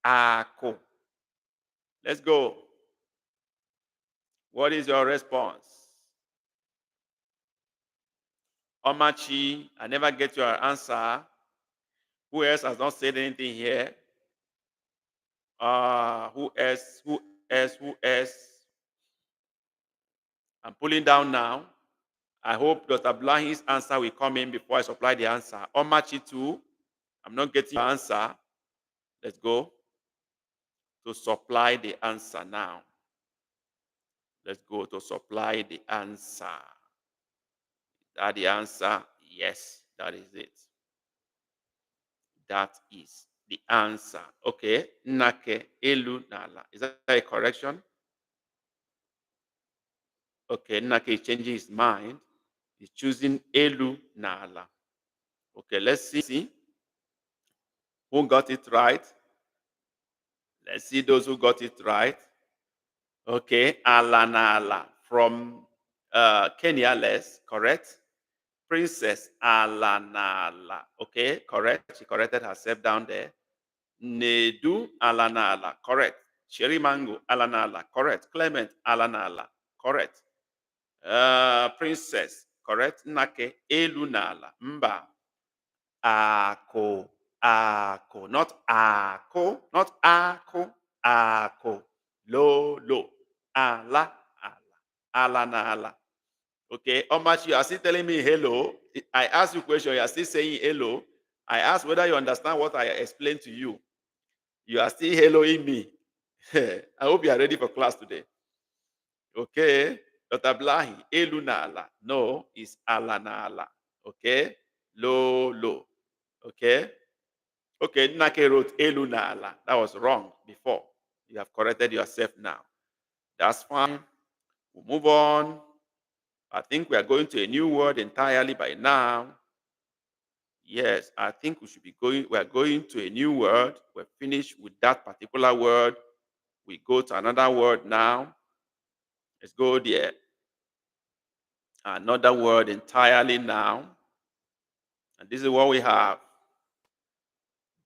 Ako. Let's go. What is your response? Omachi, I never get your answer. Who else has not said anything here? Who else? Who else? Who else? I'm pulling down now. I hope Dr. Blahi's answer will come in before I supply the answer. Omachi too. I'm not getting your answer. Let's go to supply the answer now. Let's go to supply the answer. Is that the answer? Yes, that is it. That is the answer. Okay. Nake elu nala. Is that a correction? Okay. Nake is changing his mind. He's choosing elu nala. Okay. Let's see who got it right. Let's see those who got it right. Okay. Ala nala from Kenya, correct? Princess Alanala. Okay, correct. She corrected herself down there. Nedu Alanala. Correct. Cherry Mango Alanala. Correct. Clement Alanala. Correct. Princess. Correct. Nake Elunala. Mba. Ako. Ako. Not ako. Not ako. Ako. Lo. Lo. Ala. Ala. Alanala. Okay, Omachi, you are still telling me hello. I asked you a question, you are still saying hello. I asked whether you understand what I explained to you. You are still helloing me. I hope you are ready for class today. Okay, Dr. Blahi, elunala. No, it's alanala. Okay, lo, lo. Okay, okay, Nake wrote elunala. That was wrong before. You have corrected yourself now. That's fine. We'll move on. I think we are going to a new word entirely by now. Yes, I think we should be going, we are going to a new word. We're finished with that particular word. We go to another word now. Let's go there. Another word entirely now. And this is what we have.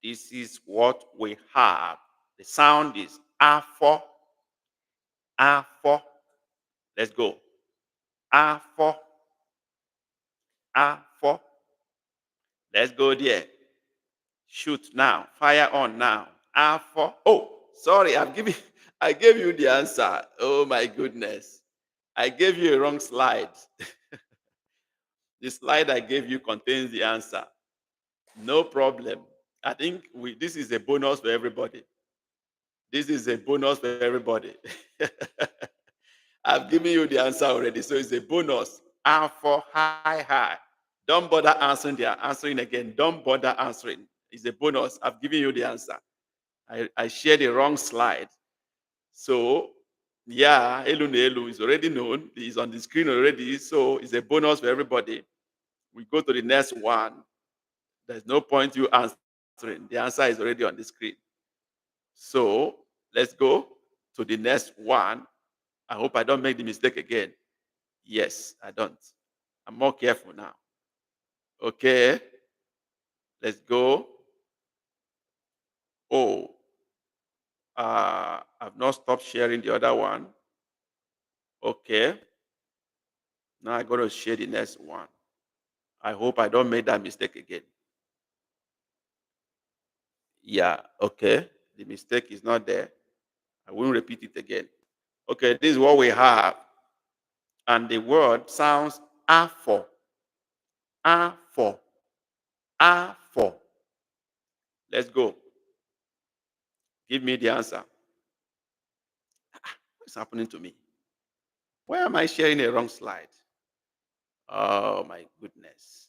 This is what we have. The sound is afo. Afo. Let's go. Afo. Afo. Let's go there. Shoot now. Fire on now. Afo. Oh, sorry, I gave you the answer. Oh my goodness. I gave you a wrong slide. The slide I gave you contains the answer. No problem. I think this is a bonus for everybody. This is a bonus for everybody. I've given you the answer already, so it's a bonus. Afo high. Don't bother answering again. Don't bother answering. It's a bonus. I've given you the answer. I shared the wrong slide. So, yeah, Elu Elu is already known. It's on the screen already. So, it's a bonus for everybody. We go to the next one. There's no point you answering. The answer is already on the screen. So, let's go to the next one. I hope I don't make the mistake again. Yes, I don't. I'm more careful now. Okay. Let's go. Oh, I've not stopped sharing the other one. Okay. Now I'm going to share the next one. I hope I don't make that mistake again. Yeah, okay. The mistake is not there. I won't repeat it again. Okay, this is what we have. And the word sounds afo. Afo. Afo. Let's go. Give me the answer. What's happening to me? Why am I sharing a wrong slide? Oh my goodness.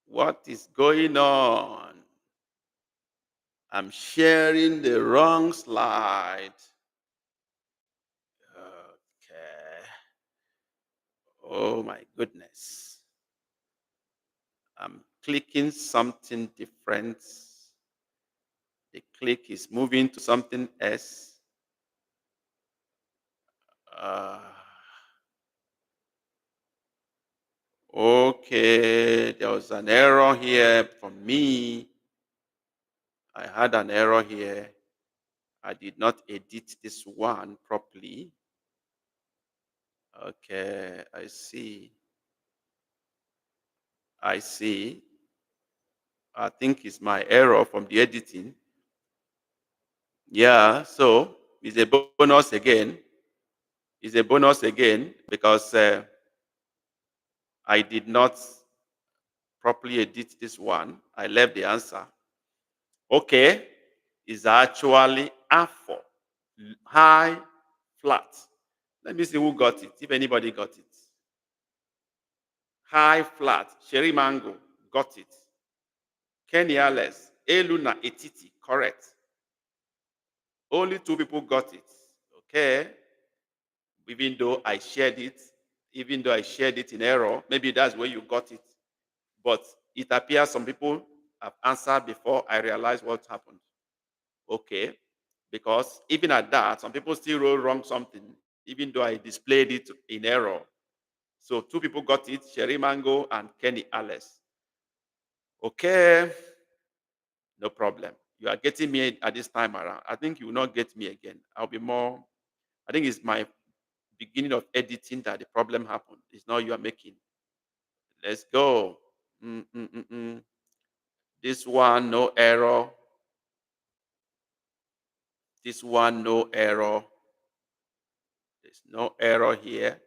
What is going on? I'm sharing the wrong slide. Okay. Oh my goodness. I'm clicking something different. The click is moving to something else. Okay, there was an error here for me. I had an error here. I did not edit this one properly. Okay, I see. I see. I think it's my error from the editing. Yeah, so it's a bonus again. It's a bonus again because I did not properly edit this one. I left the answer. Okay, is actually afo, high, flat. Let me see who got it, if anybody got it. High, flat, Sherry Mango got it. Kenny Ales, Eluna Etiti, correct. Only 2 people got it. Okay, even though I shared it in error, maybe that's where you got it. But it appears some people have answered before I realized what happened. Okay, because even at that, some people still wrote wrong something, even though I displayed it in error. So 2 people got it, Sherry Mango and Kenny Alice. Okay, no problem. You are getting me at this time around. I think you will not get me again. I'll be more, I think it's my beginning of editing that the problem happened. It's not you are making. Let's go. This one, no error. This one, no error. There's no error here.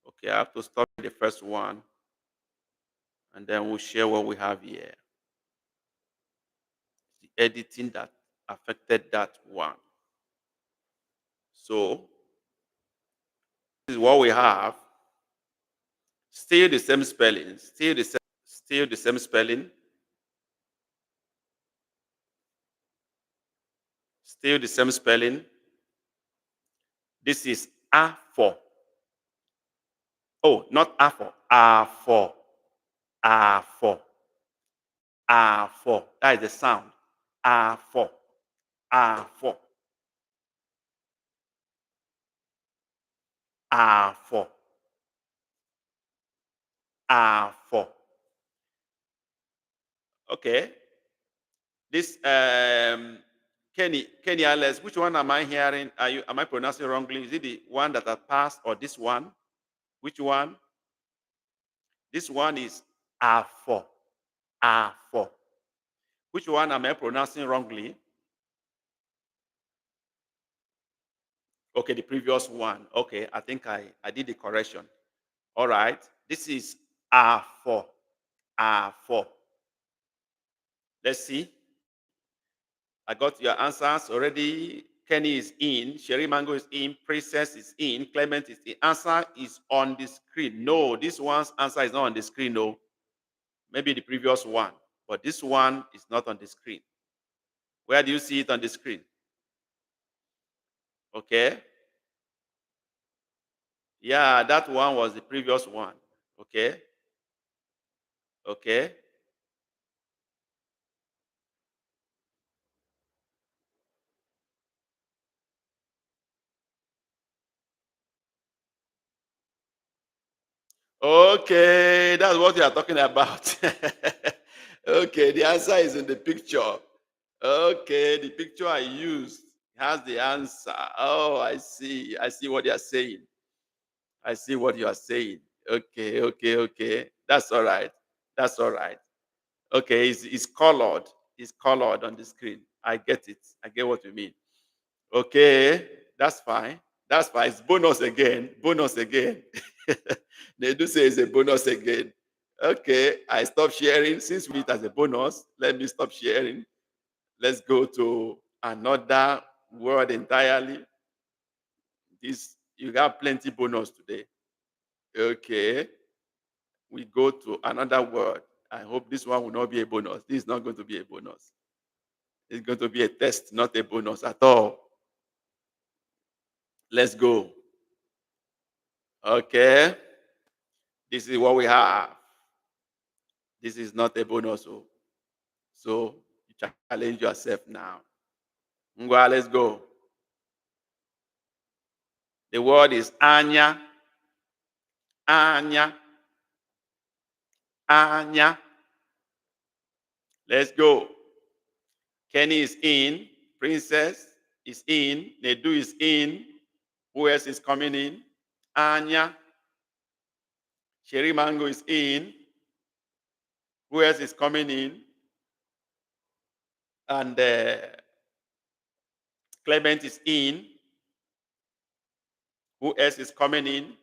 Okay, I have to stop the first one. And then we'll share what we have here. The editing that affected that one. So, this is what we have. Still the same spelling. Still the same spelling. Still the same spelling. This is A4. Oh, not A4. A4. A4. A4. That is the sound. A4. A4. A4. A4. Okay. This Kenny Alex, which one am I hearing? Am I pronouncing wrongly? Is it the one that I passed or this one? Which one? This one is A4. A4. Which one am I pronouncing wrongly? Okay, the previous one. Okay, I think I did the correction. All right. This is A4. A4. Let's see. I got your answers already. Kenny is in. Sherry Mango is in. Princess is in. Clement is in. Answer is on the screen. No, this one's answer is not on the screen. No, maybe the previous one, but this one is not on the screen. Where do you see it on the screen? Okay. Yeah, that one was the previous one. Okay. Okay. Okay, that's what you are talking about. Okay, the answer is in the picture. Okay, the picture I used has the answer. Oh, I see. I see what you are saying. I see what you are saying. Okay, okay, okay. That's all right. That's all right. Okay, it's colored. It's colored on the screen. I get it. I get what you mean. Okay, that's fine. That's fine. It's bonus again. Bonus again. They do say it's a bonus again. Okay, I stop sharing. Since we it as a bonus, let me stop sharing. Let's go to another word entirely. This you got plenty bonus today. Okay, we go to another word. I hope this one will not be a bonus. This is not going to be a bonus. It's going to be a test, not a bonus at all. Let's go. Okay. This is what we have. This is not a bonus. So you challenge yourself now. Ngwa, let's go. The word is Anya. Anya. Anya. Let's go. Kenny is in. Princess is in. Nedu is in. Who else is coming in? Anya. Sherry Mango is in. Who else is coming in? And Clement is in. Who else is coming in?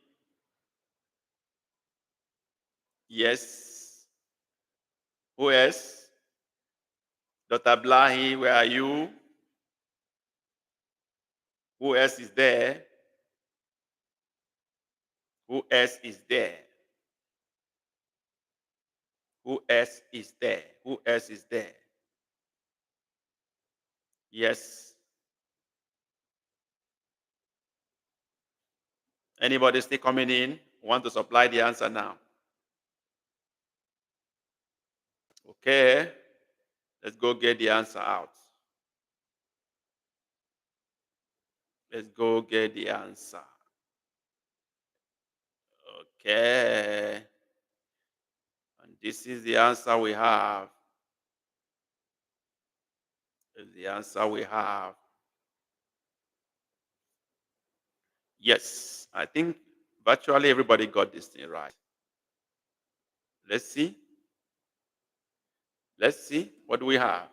Yes. Who else? Dr. Blahi, where are you? Who else is there? Who else is there? Who else is there? Who else is there? Yes. Anybody still coming in? Want to supply the answer now? Okay. Let's go get the answer out. Let's go get the answer. Okay. And this is the answer we have. This is the answer we have. Yes, I think virtually everybody got this thing right. Let's see. Let's see. What do we have?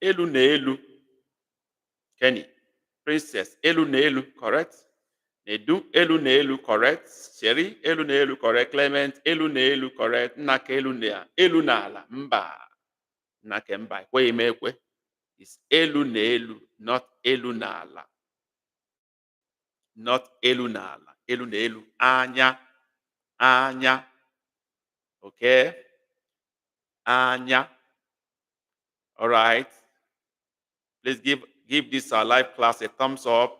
Elu na elu. Kenny. Princess. Elu na elu. Correct. Nedu. Elu na elu. Correct. Sherry. Elu na elu. Correct. Clement. Elu na elu. Correct. Naka elu na elu na ala. Mba. Naka mba. Kwe ime kwe. It's elu na elu, not elu na ala. Not elu na ala. Elu na elu. Anya. Anya. Okay. Anya. All right. Please give this live class a thumbs up.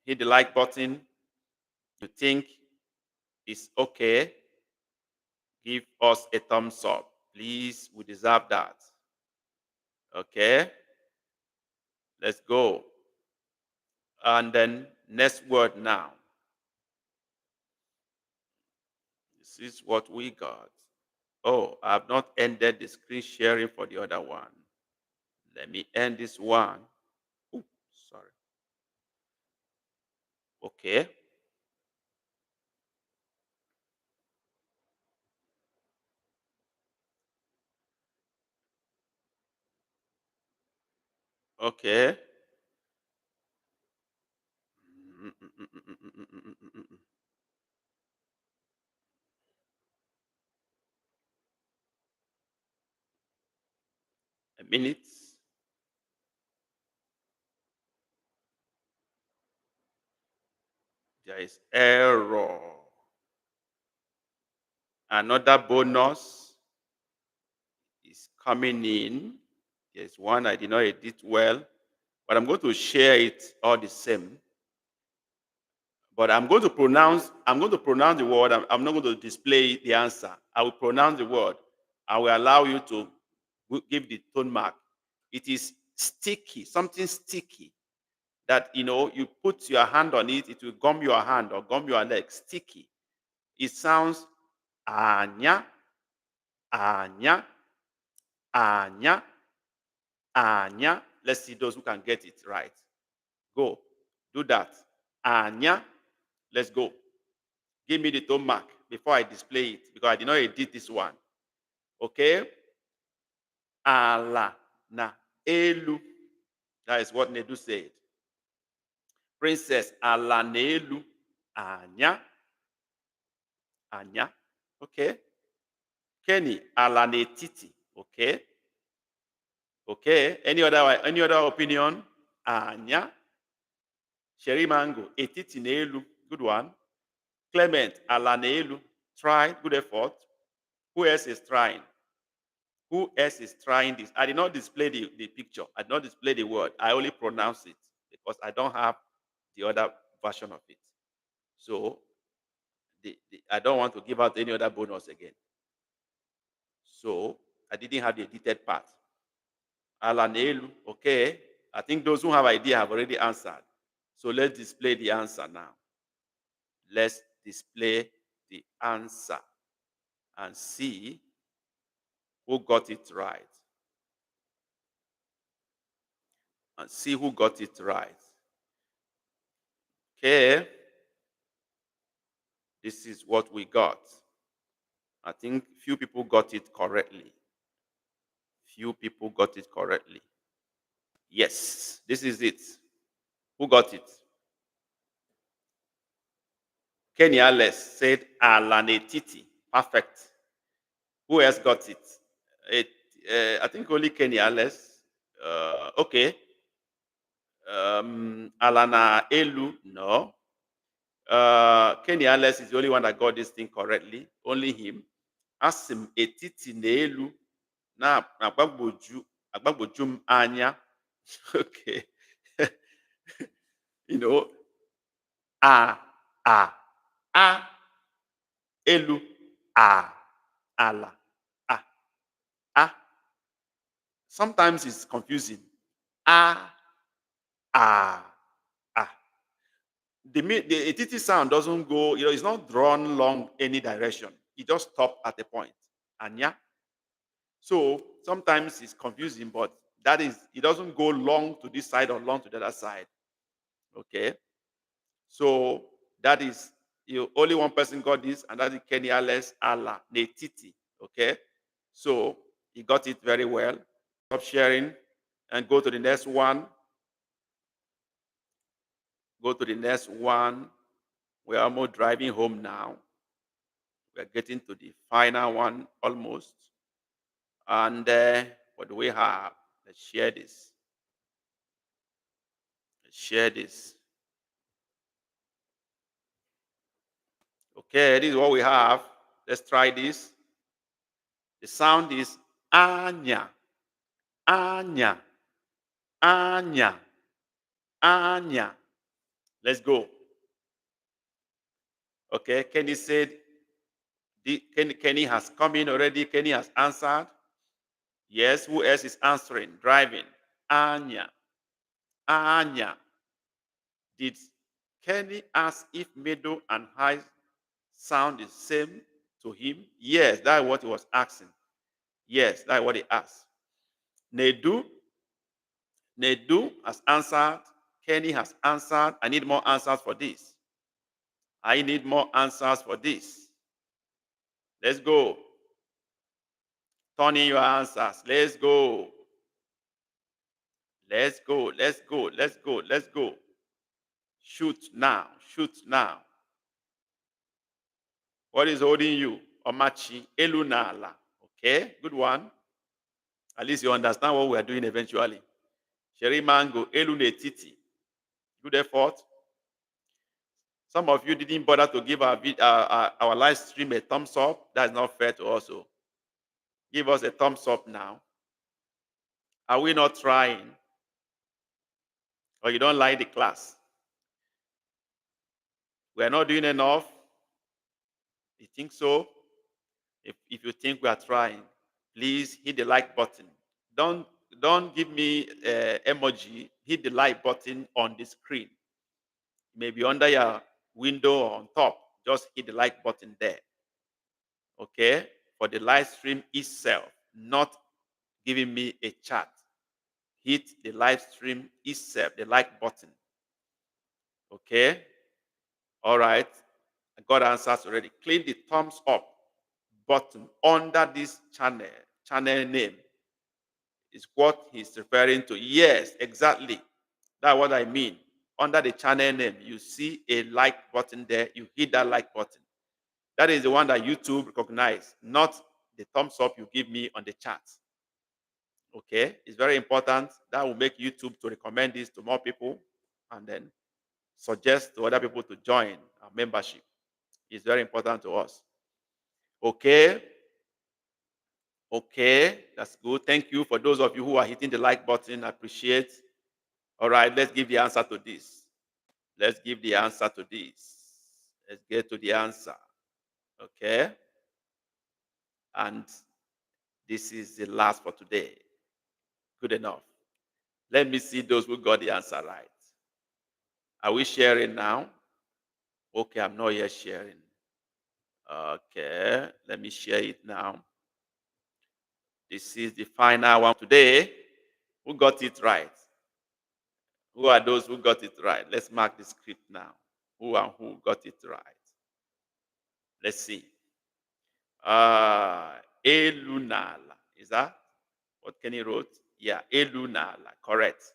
Hit the like button. You think it's okay? Give us a thumbs up. Please, we deserve that. Okay? Let's go. And then next word now. This is what we got. Oh, I have not ended the screen sharing for the other one. Let me end this one. Ooh, sorry. Okay. Okay. A minute. There is error. Another bonus is coming in. There's one I did not edit well, but I'm going to share it all the same. But I'm going to pronounce the word. I'm not going to display the answer. I will pronounce the word. I will allow you to give the tone mark. It is sticky, something sticky that you put your hand on it, it will gum your hand or gum your leg. Sticky. It sounds anya, anya, anya, anya. Let's see those who can get it right. Go. Do that. Anya. Let's go. Give me the tone mark before I display it because I did not edit this one. Okay? Ala na elu. That is what Nedu said. Princess ala na elu. Anya. Anya. Okay? Kenny ala na etiti. Okay? Okay? Any other opinion? Anya. Sherry Mango, etiti na elu. Good one. Clement ala na elu. Try. Good effort. Who else is trying? Who else is trying this? I did not display the picture. I did not display the word. I only pronounce it because I don't have the other version of it. So I don't want to give out any other bonus again. So I didn't have the edited part. Alanelu, okay. I think those who have idea have already answered. So let's display the answer now. Let's display the answer and see Who got it right? And see who got it right. Okay. This is what we got. I think few people got it correctly. Few people got it correctly. Yes, this is it. Who got it? Kenny Ales said Alanetiti. Perfect. Who else got it? I think only Kenny Ales. Okay. Alana Elu, no. Kenny Ales is the only one that got this thing correctly. Only him. Asim etiti n'elu na agbagboju anya. Okay. You know, a, a, elu, a, ala, a. Sometimes it's confusing. A, a. The etiti sound doesn't go, it's not drawn long any direction. It just stops at a point. Anya. So sometimes it's confusing, but that is, it doesn't go long to this side or long to the other side. Okay. So that is, only one person got this, and that is Kenny Ales Ala Netiti. Okay. So he got it very well. Stop sharing and go to the next one. Go to the next one. We're almost driving home now. We're getting to the final one almost. And what do we have? Let's share this. Let's share this. Okay, this is what we have. Let's try this. The sound is Anya, Anya, Anya, Anya. Let's go. Okay, Kenny said, Kenny has come in already. Kenny has answered. Yes, who else is answering? Driving. Anya, Anya. Did Kenny ask if middle and high sound the same to him? Yes, that's what he was asking. Yes, that's what he asked. Nedu has answered. Kenny has answered. I need more answers for this. I need more answers for this. Let's go. Turn in your answers. Let's go. Let's go. Let's go. Let's go. Let's go. Shoot now. Shoot now. What is holding you? Omachi Elunala. Okay, good one. At least you understand what we are doing eventually. Sherry Mango Elunetiti. Good effort. Some of you didn't bother to give our live stream a thumbs up. That's not fair to us. So give us a thumbs up now. Are we not trying? Or you don't like the class? We are not doing enough? You think so? If you think we are trying, please hit the like button. Don't give me emoji. Hit the like button on the screen. Maybe under your window or on top. Just hit the like button there. Okay? For the live stream itself, not giving me a chat. Hit the live stream itself, the like button. Okay? All right. I got answers already. Click the thumbs up button under this channel name is what he's referring to. Yes, exactly. That's what I mean. Under the channel name, you see a like button there. You hit that like button. That is the one that YouTube recognizes, not the thumbs up you give me on the chat. Okay, it's very important. That will make YouTube to recommend this to more people and then suggest to other people to join our membership. It's very important to us. Okay. Okay, that's good. Thank you for those of you who are hitting the like button. I appreciate. All right, let's give the answer to this. Let's give the answer to this. Let's get to the answer. Okay. And this is the last for today. Good enough. Let me see those who got the answer right. Are we sharing now? Okay, I'm not yet sharing. Okay, let me share it now. This is the final one today. Who got it right? Who are those who got it right? Let's mark the script now. Who and who got it right? Let's see. Elunala. Is that what Kenny wrote? Yeah, Elunala. Correct.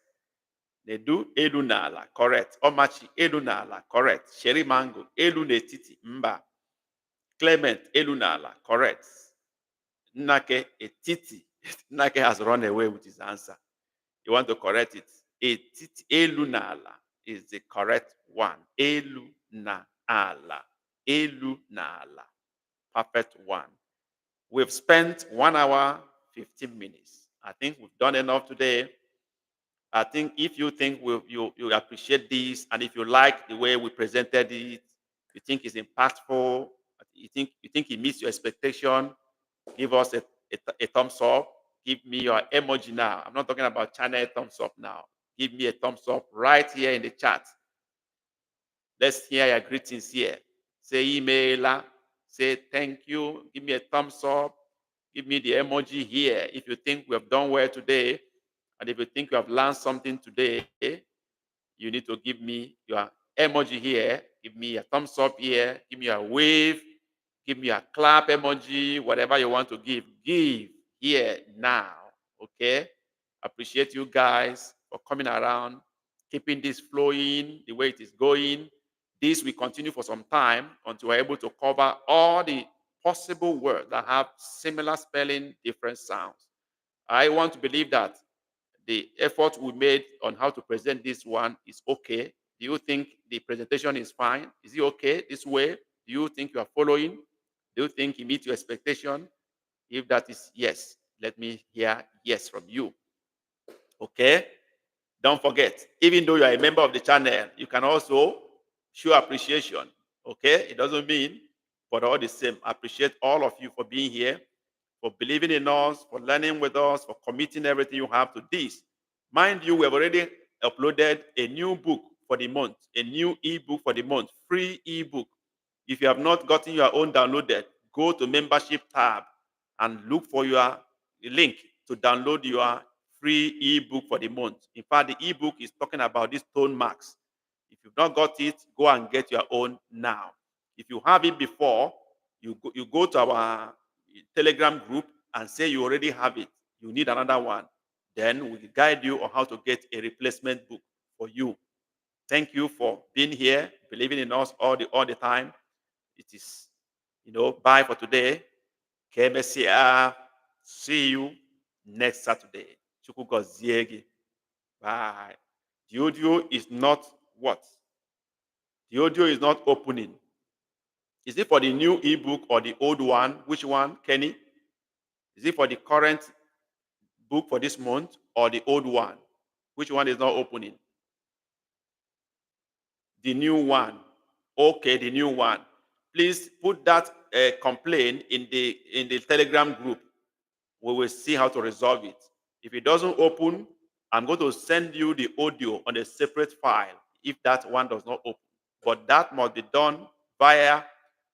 Nedu Elunala. Correct. Omachi Elunala. Correct. Sherry Mango. Elunetiti. Mba. Clement Elunala. Correct. Nake Etiti. Nake has run away with his answer. You want to correct it. Etiti Elunala is the correct one. Elunala. Elunala. Perfect one. We've spent 1 hour, 15 minutes. I think we've done enough today. I think if you think you appreciate this, and if you like the way we presented it, you think it's impactful, you think it meets your expectation, give us a thumbs up. Give me your emoji now. I'm not talking about channel thumbs up now. Give me a thumbs up right here in the chat. Let's hear your greetings here. Say emailer. Say thank you. Give me a thumbs up. Give me the emoji here if you think we have done well today. And if you think you have learned something today, you need to give me your emoji here. Give me a thumbs up here. Give me a wave. Give me a clap emoji. Whatever you want to give. Give here now. Okay? Appreciate you guys for coming around, keeping this flowing the way it is going. This will continue for some time until we're able to cover all the possible words that have similar spelling, different sounds. I want to believe that the effort we made on how to present this one is okay. Do you think the presentation is fine? Is it okay this way? Do you think you are following? Do you think it meets your expectation? If that is yes, let me hear yes from you. Okay? Don't forget, even though you are a member of the channel, you can also show appreciation. Okay? It doesn't mean, but all the same, I appreciate all of you for being here, for believing in us, for learning with us, for committing everything you have to this. Mind you, we have already uploaded a new book for the month, a new ebook for the month, free ebook. If you have not gotten your own downloaded, go to membership tab and look for your link to download your free ebook for the month. In fact, the ebook is talking about these tone marks. If you've not got it, go and get your own now. If you have it before, you go to our Telegram group and say you already have it. You need another one. Then we will guide you on how to get a replacement book for you. Thank you for being here, believing in us all the time. It is, bye for today. Kemesia. See you next Saturday. Chukwugozie. Bye. The audio is not what? The audio is not opening. Is it for the new ebook or the old one? Which one, Kenny? Is it for the current book for this month or the old one? Which one is not opening? The new one. Okay, the new one. Please put that complaint in the Telegram group. We will see how to resolve it. If it doesn't open, I'm going to send you the audio on a separate file if that one does not open. But that must be done via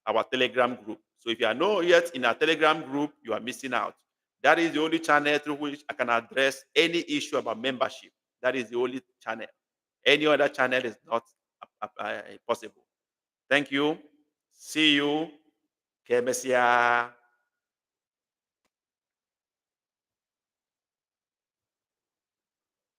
our Telegram group. So if you are not yet in our Telegram group, you are missing out. That is the only channel through which I can address any issue about membership. That is the only channel. Any other channel is not possible. Thank you. See you. Kemesia.